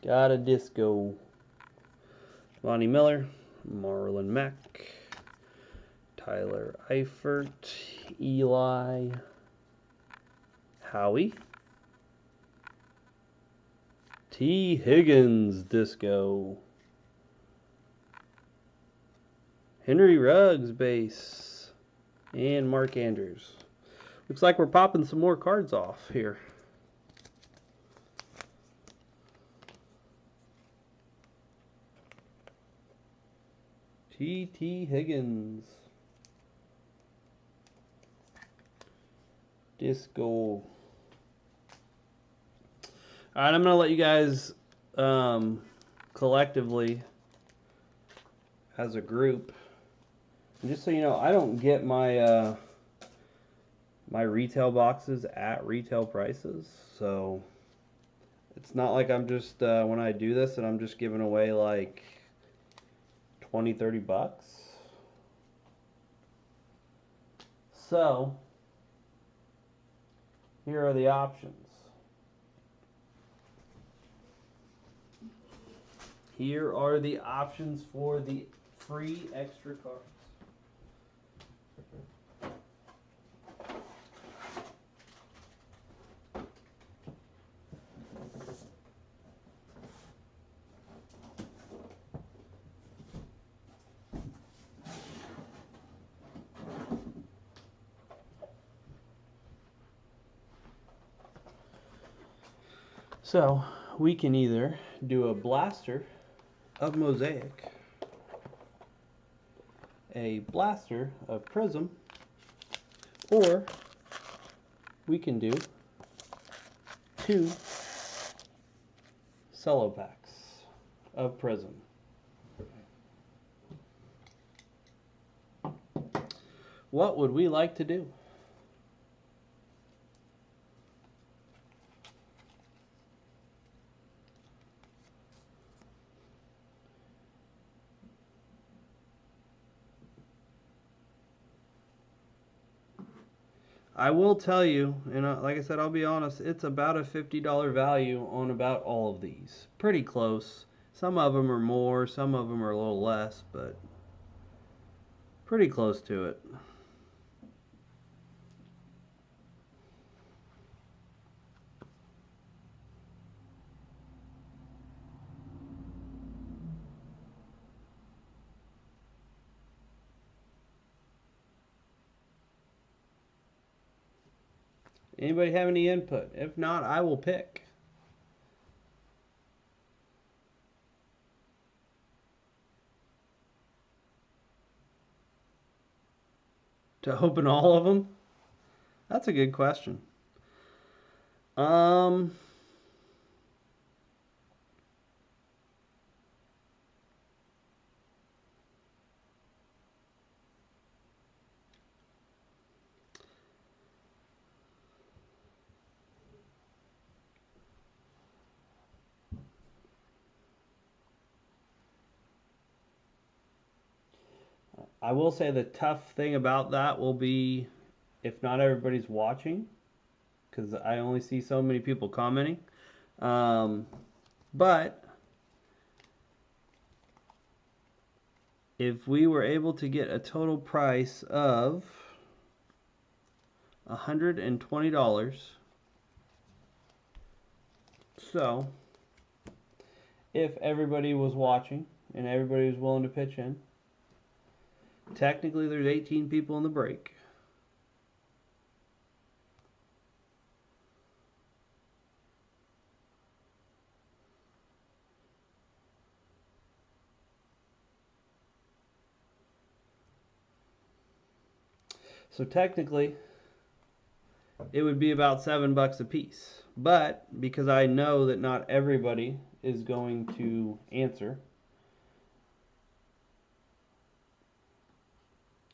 Got a Disco. Lonnie Miller, Marlon Mack, Tyler Eifert, Eli, Howie, T. Higgins, Disco, Henry Ruggs, base, and Mark Andrews. Looks like we're popping some more cards off here. T. Higgins. Disco. All right, I'm going to let you guys collectively, as a group, and just so you know, I don't get my my retail boxes at retail prices, so it's not like I'm just, when I do this, and I'm just giving away like 20-30 bucks. So here are the options. Here are the options for the free extra cards. So we can either do a blaster of Mosaic, a blaster of Prizm, or we can do 2 cello packs of Prizm. What would we like to do? I will tell you, and like I said, I'll be honest, it's about a $50 value on about all of these. Pretty close. Some of them are more, some of them are a little less, but pretty close to it. Anybody have any input? If not, I will pick. To open all of them? That's a good question. Um, I will say the tough thing about that will be if not everybody's watching, because I only see so many people commenting. Um, but if we were able to get a total price of $120, so if everybody was watching and everybody was willing to pitch in, technically there's 18 people in the break. So technically, it would be about $7 a piece. But because I know that not everybody is going to answer,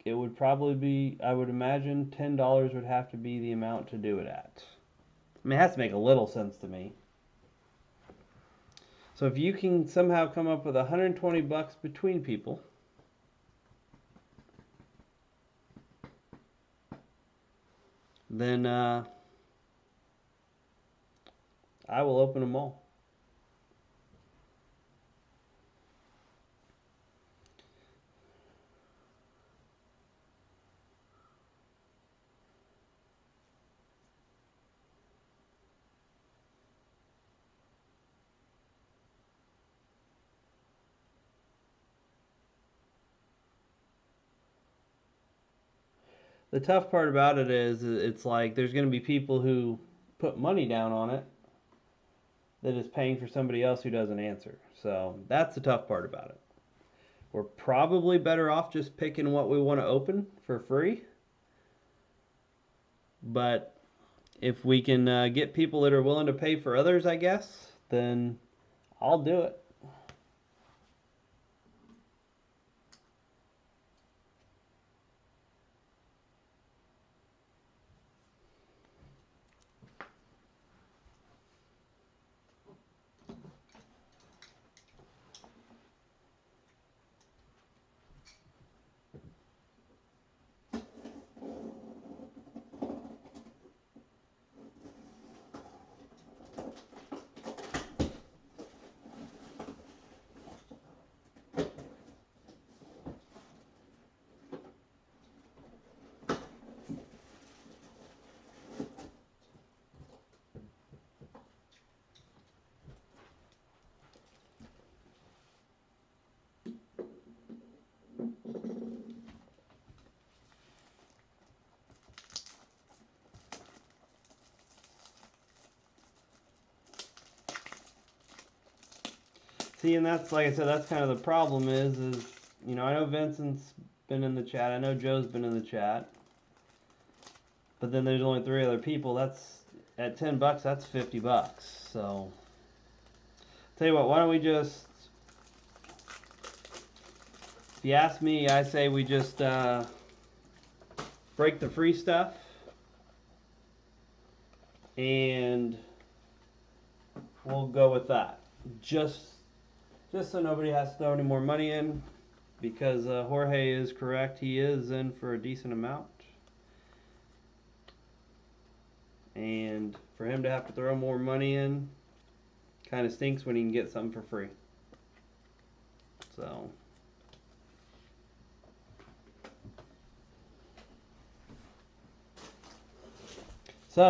it would probably be, I would imagine, $10 would have to be the amount to do it at. I mean, it has to make a little sense to me. So if you can somehow come up with $120 between people, then I will open them all. The tough part about it is it's like there's going to be people who put money down on it that is paying for somebody else who doesn't answer. So that's the tough part about it. We're probably better off just picking what we want to open for free. But if we can get people that are willing to pay for others, I guess, then I'll do it. See, and that's like I said, that's kind of the problem is I know Vincent's been in the chat, I know Joe's been in the chat, but then there's only 3 other people. That's at $10, that's $50. So, tell you what, why don't we just? If you ask me, I say we just break the free stuff, and we'll go with that. Just so nobody has to throw any more money in, because Jorge is correct. He is in for a decent amount. And for him to have to throw more money in kind of stinks when he can get something for free. So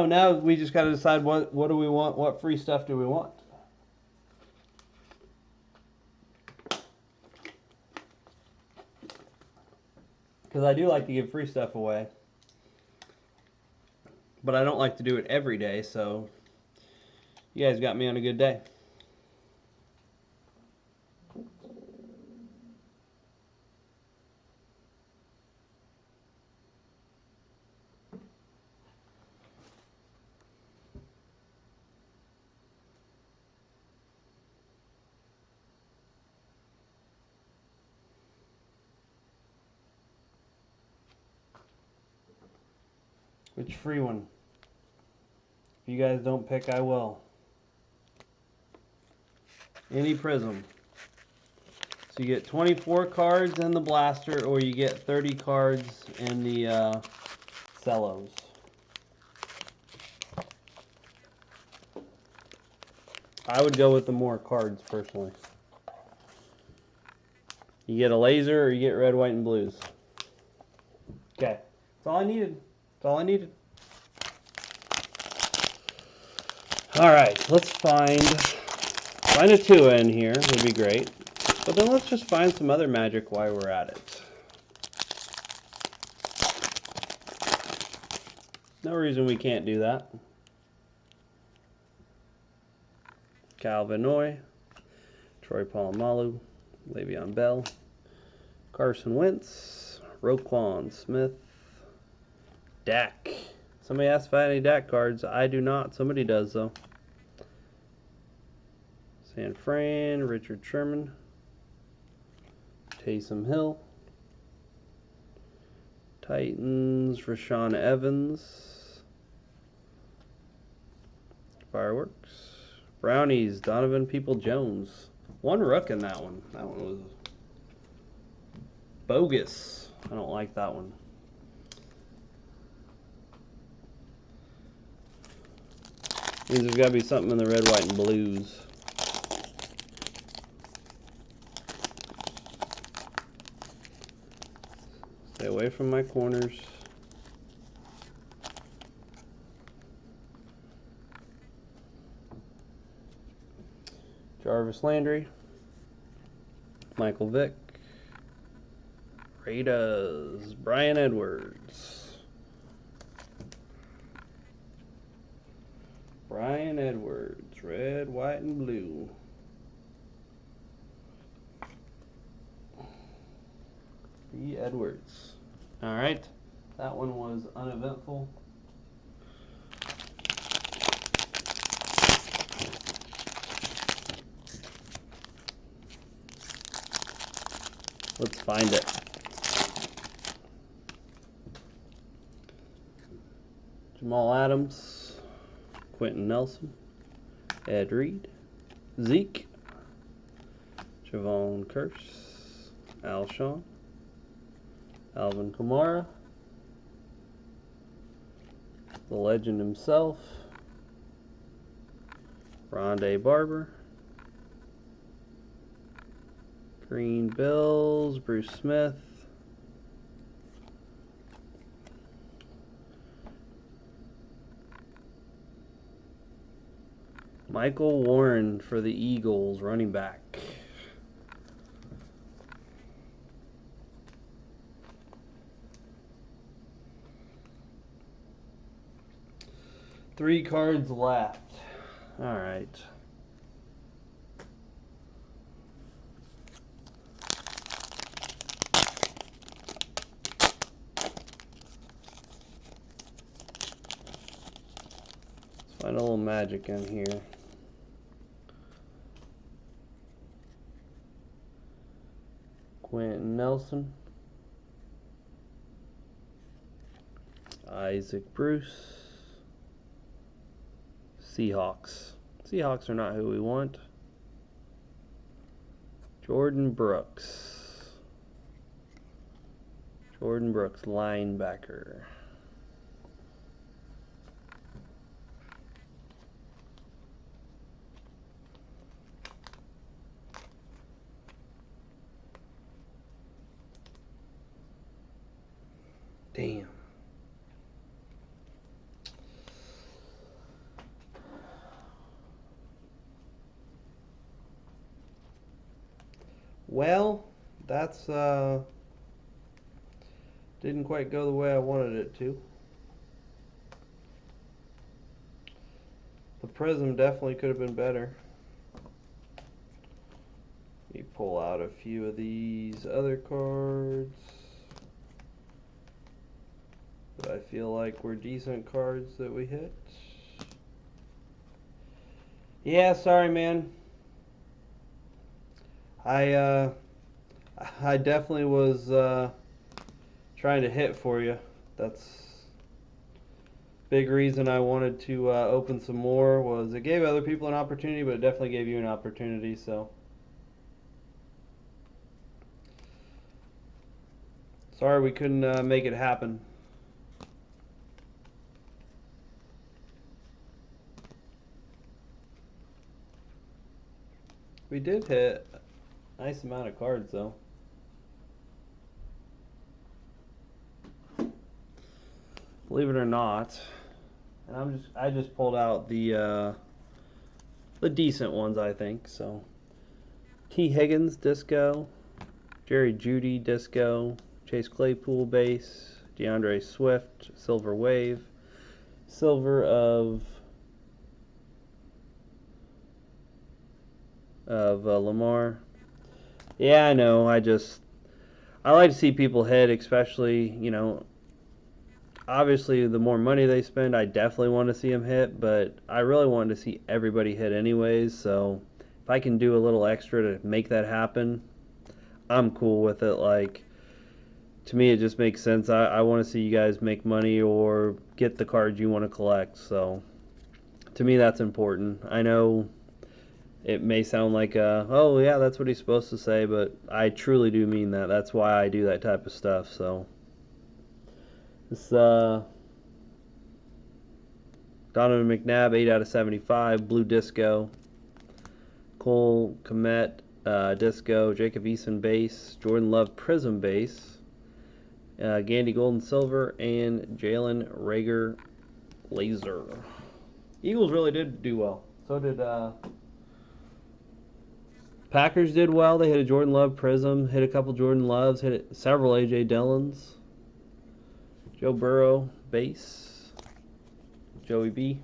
now we just got to decide what do we want, what free stuff do we want. Because I do like to give free stuff away, but I don't like to do it every day, so you guys got me on a good day. Which free one? If you guys don't pick, I will. Any Prizm. So you get 24 cards in the blaster, or you get 30 cards in the cellos. I would go with the more cards, personally. You get a laser, or you get red, white, and blues. Okay. That's all I needed. That's all I needed. Alright, let's find a 2 in here, would be great. But then let's just find some other magic while we're at it. No reason we can't do that. Calvin Noy, Troy Polamalu, Le'Veon Bell, Carson Wentz, Roquan Smith, Dak. Somebody asked if I had any Dak cards. I do not. Somebody does, though. San Fran, Richard Sherman, Taysom Hill, Titans, Rashawn Evans, Fireworks, Brownies, Donovan People-Jones. One rook in that one. That one was bogus. I don't like that one. Means there's got to be something in the red, white, and blues. Stay away from my corners. Jarvis Landry, Michael Vick, Raiders, Brian Edwards. Brian Edwards, red, white, and blue. B. Edwards. Alright, that one was uneventful. Let's find it. Jamal Adams, Quentin Nelson, Ed Reed, Zeke, Javon Curse, Alshon, Alvin Kamara, the legend himself, Rondé Barber, Green Bills, Bruce Smith, Michael Warren for the Eagles, running back. Three cards left. All right. Let's find a little magic in here. Quentin Nelson, Isaac Bruce. Seahawks. Seahawks are not who we want. Jordan Brooks. Jordan Brooks, linebacker. Damn. Well, that's didn't quite go the way I wanted it to. The Prizm definitely could have been better. Let me pull out a few of these other cards that I feel like were decent cards that we hit. Yeah, sorry, man. I definitely was trying to hit for you. That's big reason I wanted to open some more. Was it gave other people an opportunity, but it definitely gave you an opportunity. So sorry we couldn't make it happen. We did hit a nice amount of cards though. Believe it or not, and I just pulled out the decent ones, I think. So T. Higgins disco, Jerry Jeudy disco, Chase Claypool base, DeAndre Swift silver wave, silver of Lamar. Yeah, I know. I like to see people hit, especially, you know, obviously the more money they spend, I definitely want to see them hit, but I really wanted to see everybody hit anyways, so if I can do a little extra to make that happen, I'm cool with it. Like, to me, it just makes sense. I want to see you guys make money or get the cards you want to collect, so to me that's important. I know it may sound like, oh yeah, that's what he's supposed to say, but I truly do mean that. That's why I do that type of stuff, so. This Donovan McNabb, 8 out of 75, blue disco. Cole Kmet, disco. Jacob Eason base. Jordan Love Prizm base. Gandy Gold and silver, and Jalen Reagor laser. Eagles really did do well. So did Packers did well. They hit a Jordan Love Prizm, hit a couple Jordan Loves, hit several AJ Dillons. Joe Burrow base. Joey B.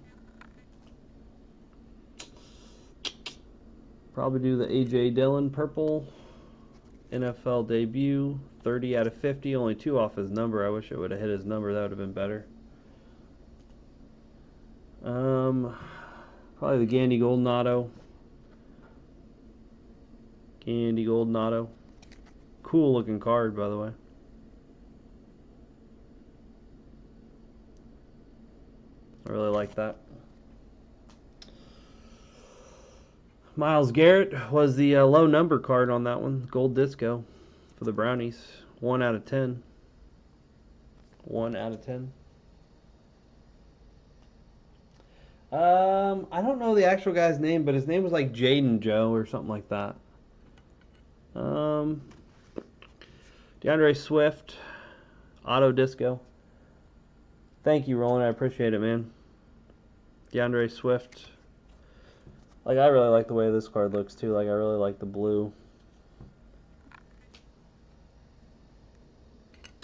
Probably do the AJ Dillon purple. NFL debut. 30 out of 50. Only 2 off his number. I wish it would have hit his number. That would have been better. Probably the Gandy Golden Auto. Gandy Golden Auto. Cool looking card, by the way. I really like that. Myles Garrett was the low number card on that one. Gold disco for the Brownies. 1 out of 10. 1 out of 10. I don't know the actual guy's name, but his name was like Jaden Joe or something like that. DeAndre Swift, auto disco. Thank you, Roland. I appreciate it, man. DeAndre Swift. Like, I really like the way this card looks too. Like, I really like the blue.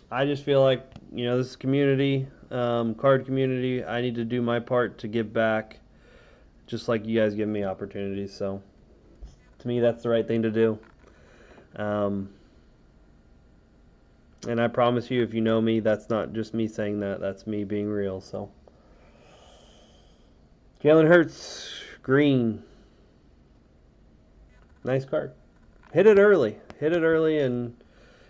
I just feel like, you know, this community, card community, I need to do my part to give back, just like you guys give me opportunities. So, to me, that's the right thing to do. And I promise you, if you know me, that's not just me saying that. That's me being real. So, Jalen Hurts, green. Nice card. Hit it early. Hit it early, and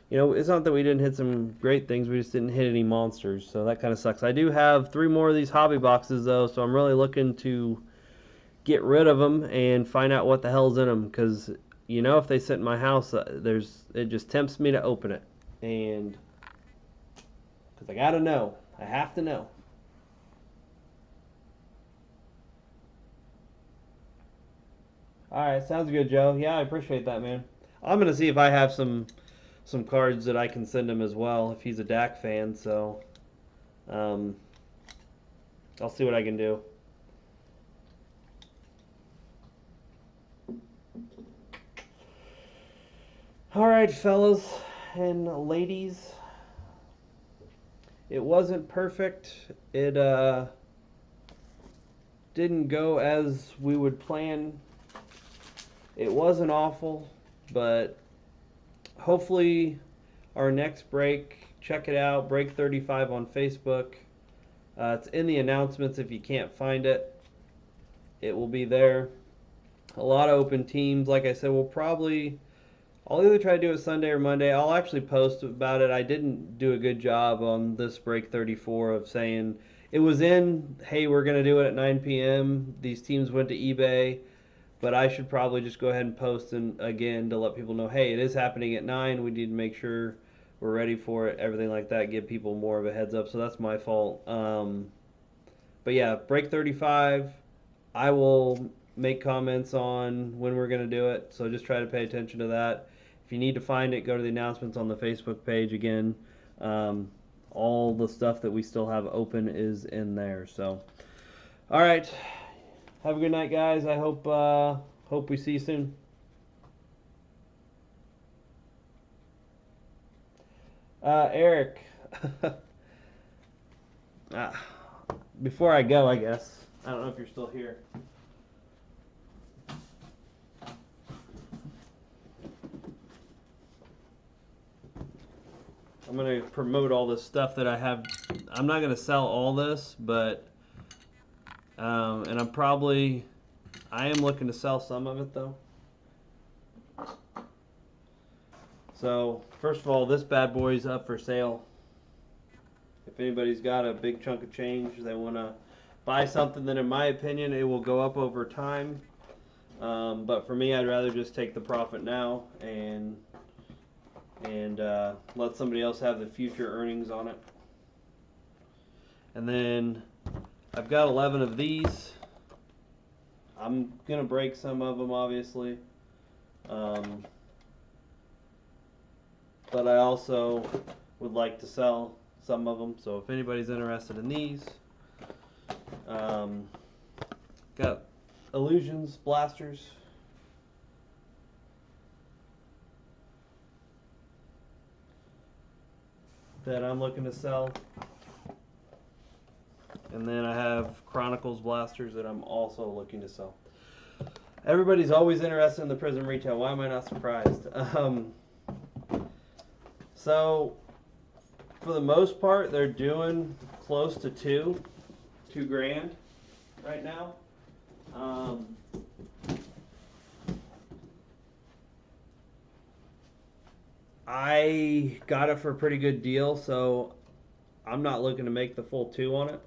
You know, it's not that we didn't hit some great things, we just didn't hit any monsters, so that kind of sucks. I do have 3 more of these hobby boxes, though, so I'm really looking to get rid of them and find out what the hell's in them, because, you know, if they sit in my house, it just tempts me to open it, and, because I gotta know. I have to know. Alright, sounds good, Joe. Yeah, I appreciate that, man. I'm gonna see if I have some cards that I can send him as well if he's a Dak fan. So um, I'll see what I can do. All right, fellas and ladies. It wasn't perfect. It didn't go as we would plan. It wasn't awful, but hopefully our next break, check it out, Break 35 on Facebook. It's in the announcements if you can't find it. It will be there. A lot of open teams. Like I said, I'll either try to do it Sunday or Monday. I'll actually post about it. I didn't do a good job on this Break 34 of saying it was in, hey, we're going to do it at 9 p.m. These teams went to eBay, but I should probably just go ahead and post again to let people know, hey, it is happening at 9. We need to make sure we're ready for it, everything like that, give people more of a heads up. So that's my fault. But yeah, Break 35, I will make comments on when we're going to do it. So just try to pay attention to that. If you need to find it, go to the announcements on the Facebook page again. All the stuff that we still have open is in there. So, all right. Have a good night, guys. I hope we see you soon. Eric. uh, Before I go, I guess. I don't know if you're still here. I'm going to promote all this stuff that I have. I'm not going to sell all this, but and I am looking to sell some of it though. So first of all, this bad boy's up for sale. If anybody's got a big chunk of change, they want to buy something, then in my opinion, it will go up over time. But for me, I'd rather just take the profit now and let somebody else have the future earnings on it. And then I've got 11 of these. I'm gonna break some of them, obviously, but I also would like to sell some of them. So if anybody's interested in these, got illusions, blasters. That I'm looking to sell. And then I have Chronicles blasters that I'm also looking to sell. Everybody's always interested in the Prizm retail. Why am I not surprised? So, for the most part, they're doing close to two grand right now. I got it for a pretty good deal, so I'm not looking to make the full 2 on it.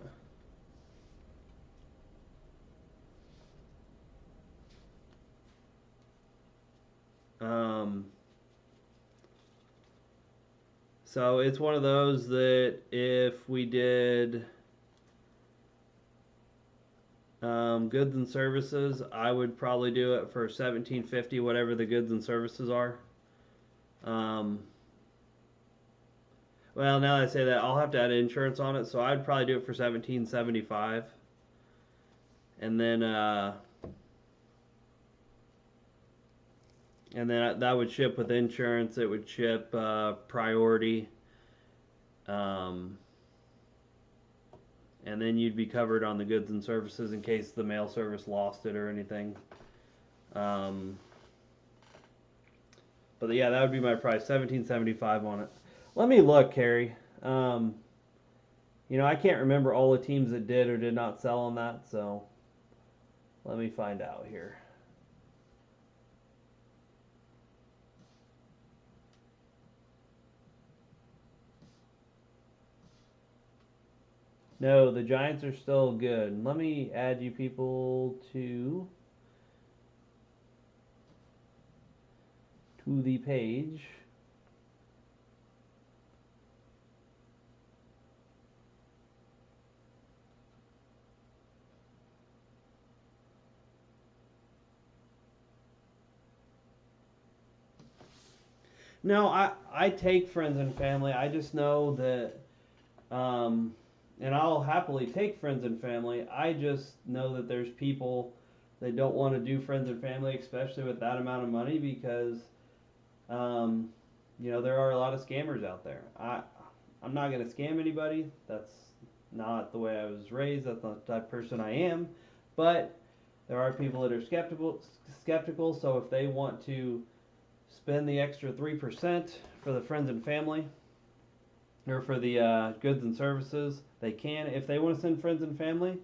So it's one of those that if we did goods and services, I would probably do it for $17.50, whatever the goods and services are. Well, now that I say that, I'll have to add insurance on it, so I'd probably do it for $17.75, and then that would ship with insurance. It would ship priority, and then you'd be covered on the goods and services in case the mail service lost it or anything. But yeah, that would be my price, $17.75 on it. Let me look, Carrie. I can't remember all the teams that did or did not sell on that, so let me find out here. No, the Giants are still good. Let me add you people to the page. No, I take friends and family. I just know that, um, and I'll happily take friends and family. I just know that there's people that don't want to do friends and family, especially with that amount of money, because, um, there are a lot of scammers out there. I'm not gonna scam anybody. That's not the way I was raised. That's not the type of person I am. But there are people that are skeptical. So if they want to spend the extra 3% for the friends and family, or for the goods and services, they can. If they want to send friends and family,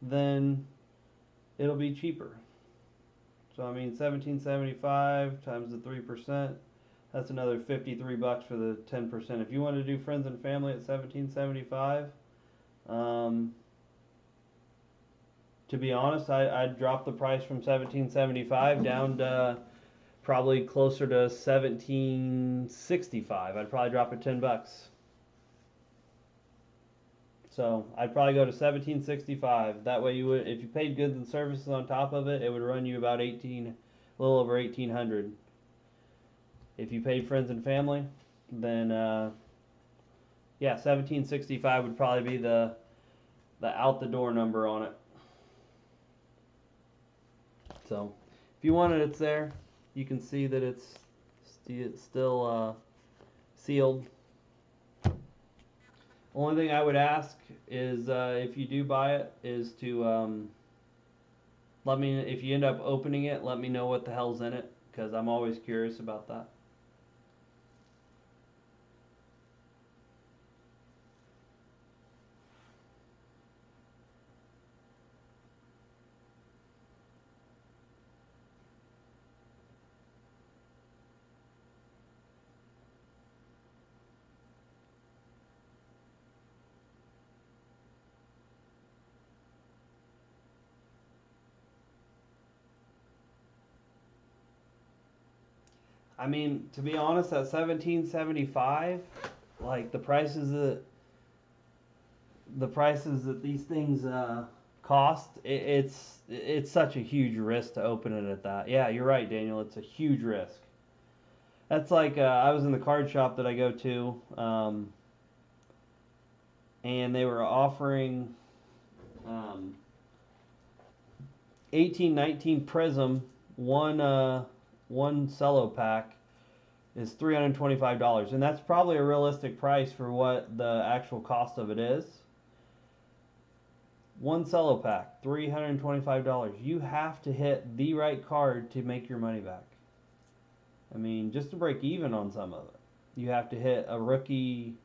then it'll be cheaper. So I mean, 1775 times the 3%, that's another $53 for the 10%. If you want to do friends and family at 1775, um, to be honest, I'd drop the price from 1775 down to probably closer to 1765. I'd probably drop it $10. So I'd probably go to 1765. That way you would, if you paid goods and services on top of it, it would run you about 18, a little over 1800. If you paid friends and family, then yeah, 1765 would probably be the out the door number on it. So if you want it, it's there. You can see that it's still sealed. Only thing I would ask is, if you do buy it, is to let me, if you end up opening it, let me know what the hell's in it, because I'm always curious about that. I mean, to be honest, at 1775, like the prices that these things cost, it's such a huge risk to open it at that. Yeah, you're right, Daniel. It's a huge risk. That's like, I was in the card shop that I go to, and they were offering, um, 1819 Prizm, one cello pack is $325, and that's probably a realistic price for what the actual cost of it is. One cello pack, $325. You have to hit the right card to make your money back. I mean, just to break even on some of it, you have to hit a rookie.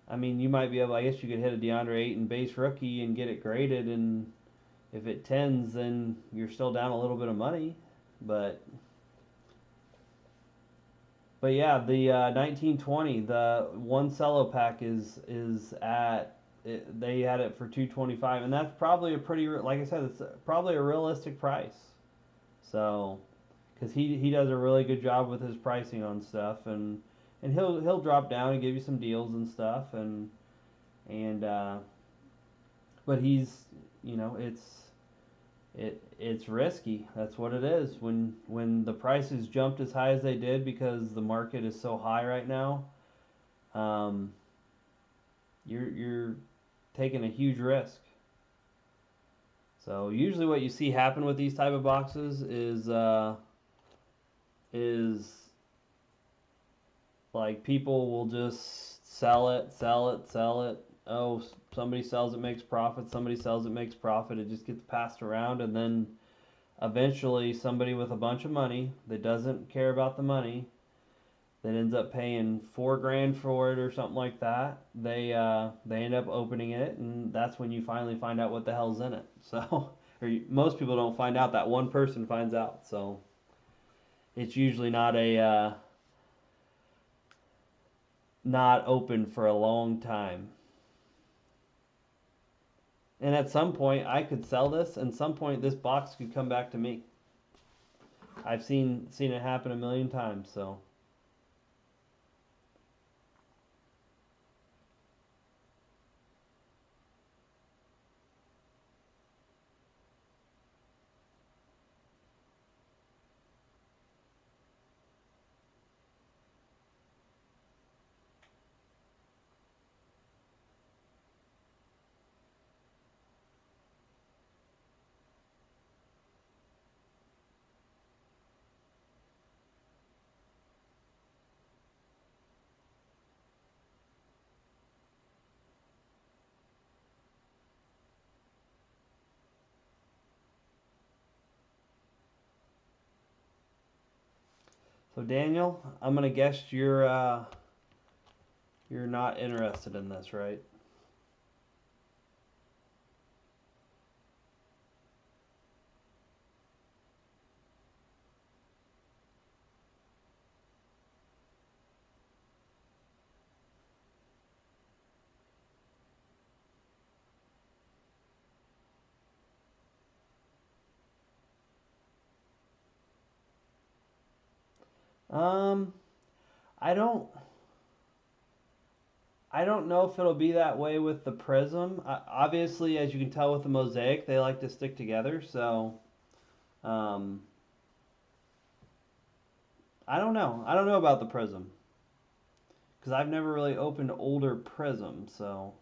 I mean, you might be able. I guess you could hit a DeAndre Ayton base rookie and get it graded, and if it tens, then you're still down a little bit of money. But yeah, the 1920, the one cello pack is at they had it for 225, and that's probably a pretty, like I said, it's probably a realistic price. So, because he does a really good job with his pricing on stuff, and he'll drop down and give you some deals and stuff, and but he's, it's risky. That's what it is. When the prices jumped as high as they did because the market is so high right now, um, you're taking a huge risk. So usually what you see happen with these type of boxes is like people will just sell it, sell it, sell it. Oh, somebody sells it, makes profit. Somebody sells it, makes profit. It just gets passed around, and then eventually somebody with a bunch of money that doesn't care about the money, that ends up paying 4 grand for it or something like that, they end up opening it, and that's when you finally find out what the hell's in it. So, most people don't find out. That one person finds out. So it's usually not open for a long time. And at some point, I could sell this, and some point this box could come back to me. I've seen it happen a million times. So so Daniel, I'm gonna guess you're not interested in this, right? Um, I don't I don't know if it'll be that way with the Prism. Obviously, as you can tell with the Mosaic, they like to stick together. So, um, I don't know. I don't know about the Prism because I've never really opened older Prism. So,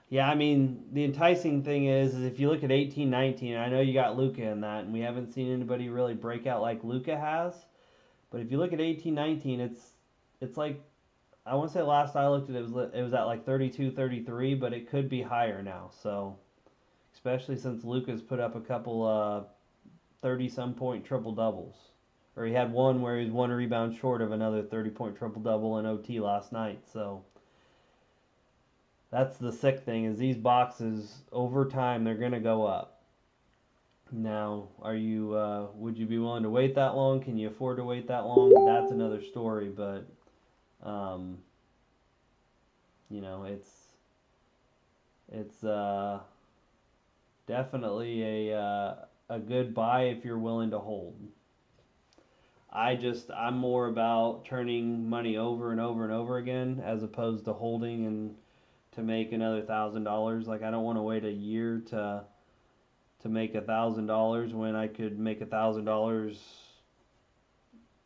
yeah, I mean, the enticing thing is if you look at 18-19, I know you got Luca in that, and we haven't seen anybody really break out like Luca has. But if you look at 18-19, it's like I want to say last I looked at it was at like 32, 33, but it could be higher now. So especially since Luca's put up a couple 30 some point triple doubles. Or he had one where he was one rebound short of another 30-point triple double in OT last night. So that's the sick thing is these boxes over time they're gonna go up. Now, are you would you be willing to wait that long? Can you afford to wait that long? That's another story, but um, it's definitely a good buy if you're willing to hold. I'm more about turning money over and over and over again as opposed to holding and to make another $1,000. Like I don't want to wait a year to make $1,000 when I could make $1,000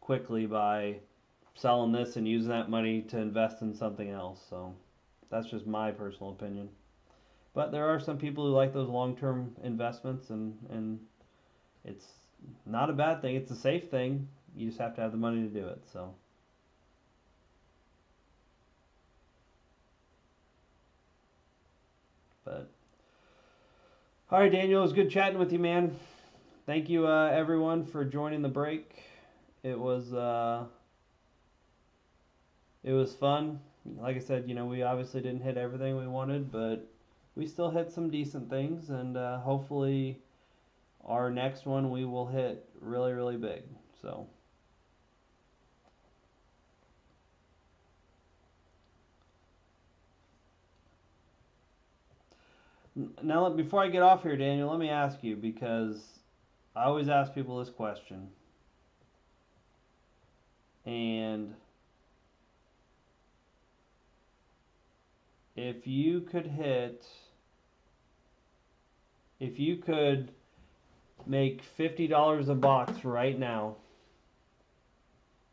quickly by selling this and using that money to invest in something else. So that's just my personal opinion. But there are some people who like those long-term investments, and it's not a bad thing. It's a safe thing. You just have to have the money to do it. So, but all right, Daniel, it was good chatting with you, man. Thank you, everyone, for joining the break. It was uh, it was fun. Like I said, we obviously didn't hit everything we wanted, but we still hit some decent things, and hopefully, our next one we will hit really, really big. So. Now, before I get off here, Daniel, let me ask you because I always ask people this question. And if you could hit, if you could make $50 a box right now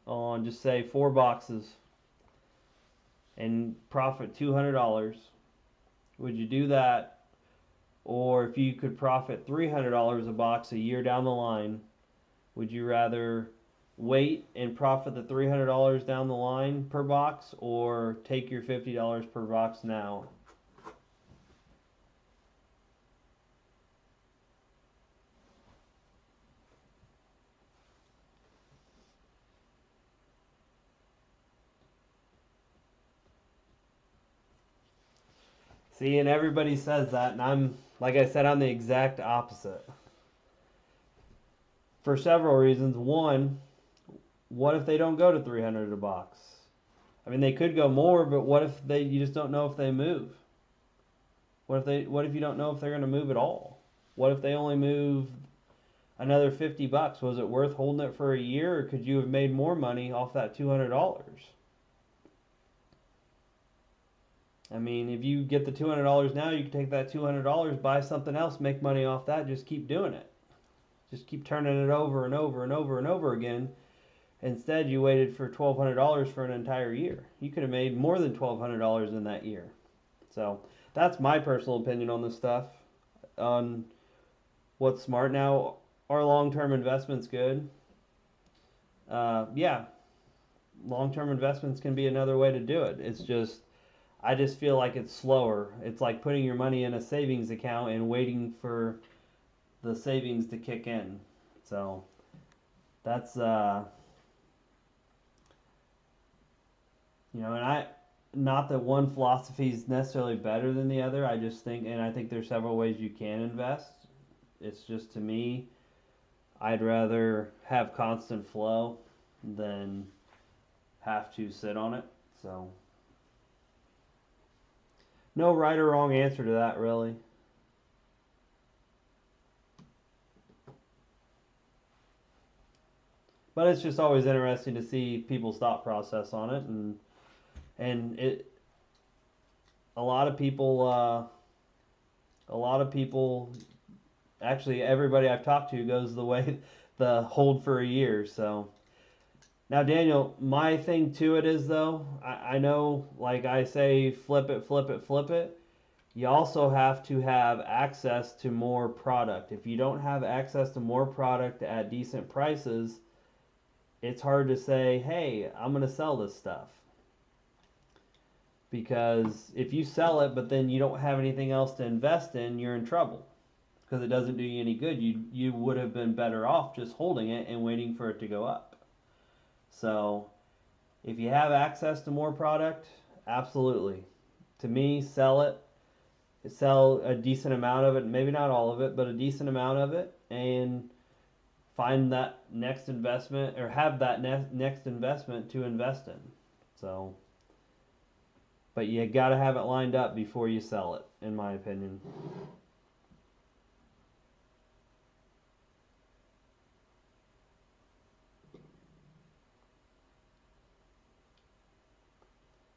on just say 4 boxes and profit $200, would you do that or if you could profit $300 a box a year down the line, would you rather wait and profit the $300 down the line per box, or take your $50 per box now? See, and everybody says that, and I'm, like I said, I'm the exact opposite. For several reasons. One, what if they don't go to 300 a box? I mean, they could go more, but what if you just don't know if they move? What if you don't know if they're going to move at all? What if they only move another $50? Was it worth holding it for a year, or could you have made more money off that $200? I mean, if you get the $200 now, you can take that $200, buy something else, make money off that, just keep doing it. Just keep turning it over and over and over and over again. Instead, you waited for $1,200 for an entire year. You could have made more than $1,200 in that year. So that's my personal opinion on this stuff, on what's smart. Now, are long-term investments good? Yeah, long-term investments can be another way to do it. It's just, I just feel like it's slower. It's like putting your money in a savings account and waiting for the savings to kick in. So that's and I, not that one philosophy is necessarily better than the other. I just think, and I think there's several ways you can invest. It's just, to me, I'd rather have constant flow than have to sit on it. So no right or wrong answer to that, really. But it's just always interesting to see people's thought process on it, and it a lot of people actually everybody I've talked to goes the way the hold for a year. So now, Daniel, my thing to it is, though, I know, like I say, flip it, flip it, flip it. You also have to have access to more product. If you don't have access to more product at decent prices, it's hard to say, hey, I'm going to sell this stuff. Because if you sell it, but then you don't have anything else to invest in, you're in trouble. Because it doesn't do you any good. You would have been better off just holding it and waiting for it to go up. So if you have access to more product, absolutely. To me, sell it. Sell a decent amount of it, maybe not all of it, but a decent amount of it, and find that next investment, or have that next investment to invest in. So, but you got to have it lined up before you sell it, in my opinion.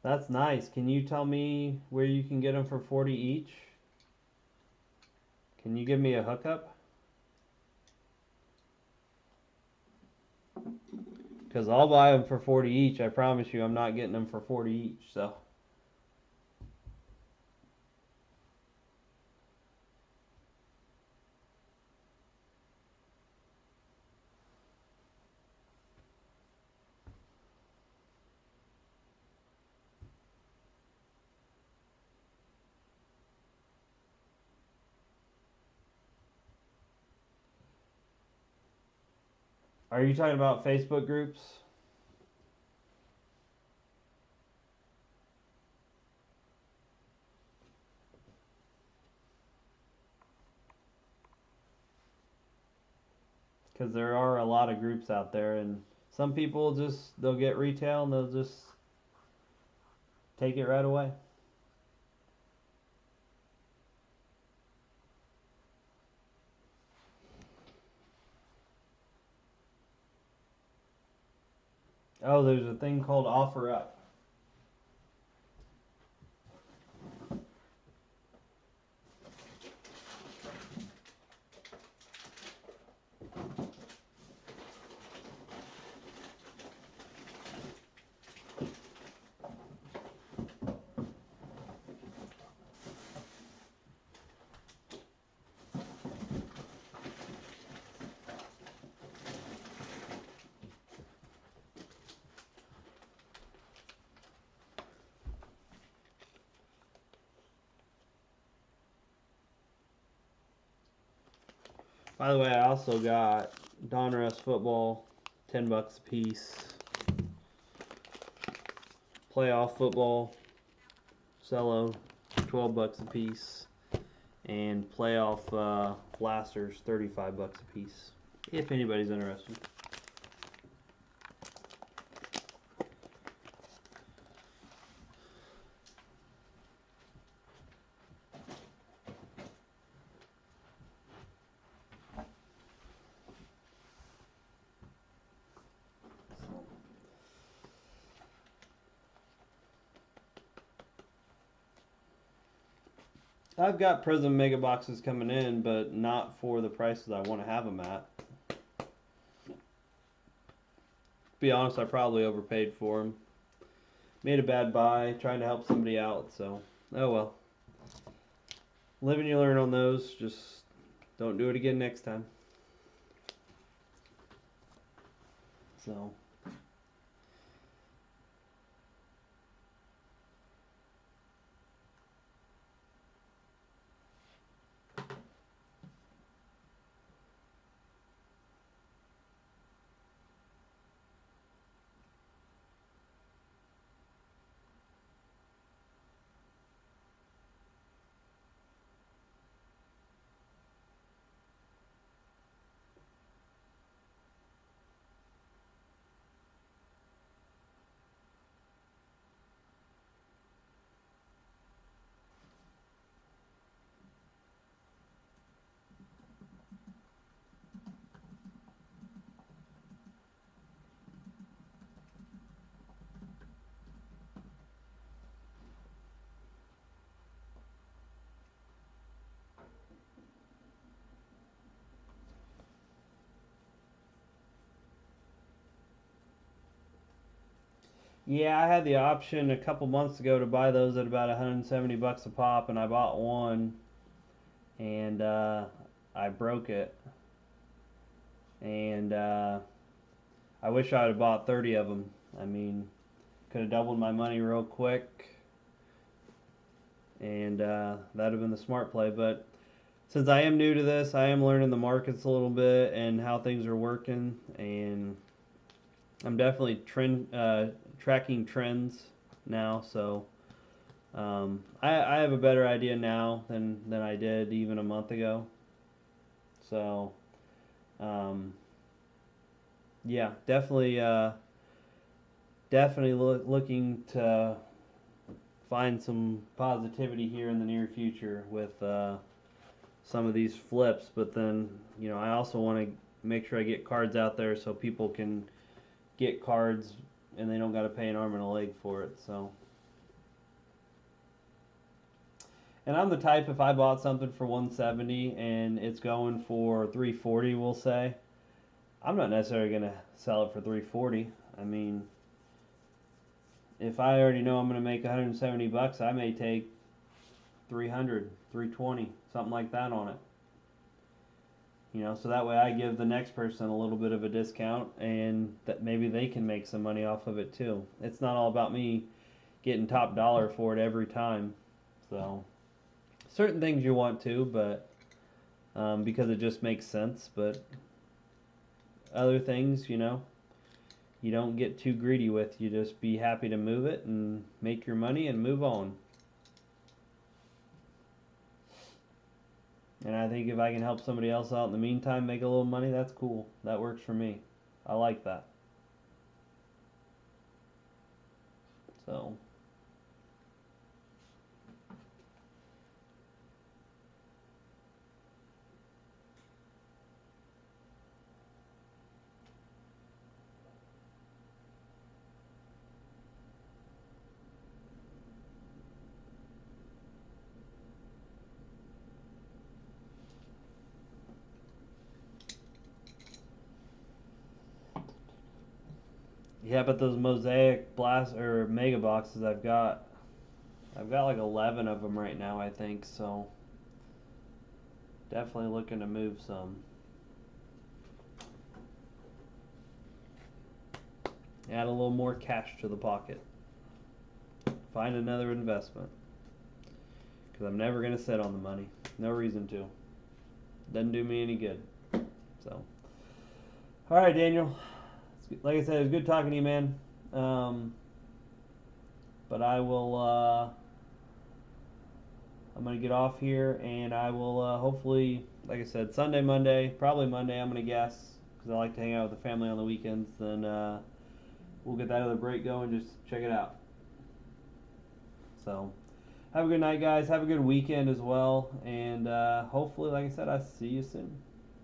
That's nice. Can you tell me where you can get them for 40 each? Can you give me a hookup? Because I'll buy them for 40 each. I promise you, I'm not getting them for 40 each. So. Are you talking about Facebook groups? Because there are a lot of groups out there, and some people they'll get retail and they'll just take it right away. Oh, there's a thing called offer up. By the way, I also got Donruss football, $10 a piece. Playoff football, cello, $12 a piece. And playoff blasters, $35 a piece. If anybody's interested. I've got Prizm mega boxes coming in, but not for the prices I want to have them at. To be honest, I probably overpaid for them. Made a bad buy, trying to help somebody out, so oh well. Live and you learn on those. Just don't do it again next time. So. Yeah, I had the option a couple months ago to buy those at about $170 a pop, and I bought one, and I broke it, and I wish I would have bought 30 of them. I mean, could have doubled my money real quick, and that would have been the smart play. But since I am new to this, I am learning the markets a little bit and how things are working, and I'm definitely tracking trends now. So I have a better idea now than I did even a month ago. So yeah, definitely looking to find some positivity here in the near future with some of these flips. But then, I also want to make sure I get cards out there so people can get cards and they don't got to pay an arm and a leg for it. So, and I'm the type, if I bought something for 170 and it's going for 340, we'll say, I'm not necessarily going to sell it for 340. I mean, if I already know I'm going to make 170 bucks, I may take 300, 320, something like that on it. So that way I give the next person a little bit of a discount, and that maybe they can make some money off of it too. It's not all about me getting top dollar for it every time. So certain things you want to, but because it just makes sense. But other things, you don't get too greedy with. You just be happy to move it and make your money and move on. And I think if I can help somebody else out in the meantime make a little money, that's cool. That works for me. I like that. So. Yeah, but those Mosaic blast or mega boxes I've got like 11 of them right now, I think. So definitely looking to move some. Add a little more cash to the pocket. Find another investment. Because I'm never going to sit on the money. No reason to. Doesn't do me any good. So, all right, Daniel. Like I said, it was good talking to you, man. But I will. I'm gonna get off here, and I will hopefully, like I said, Sunday, Monday, probably Monday. I'm gonna guess because I like to hang out with the family on the weekends. Then we'll get that other break going. Just check it out. So, have a good night, guys. Have a good weekend as well, and hopefully, like I said, I see you soon.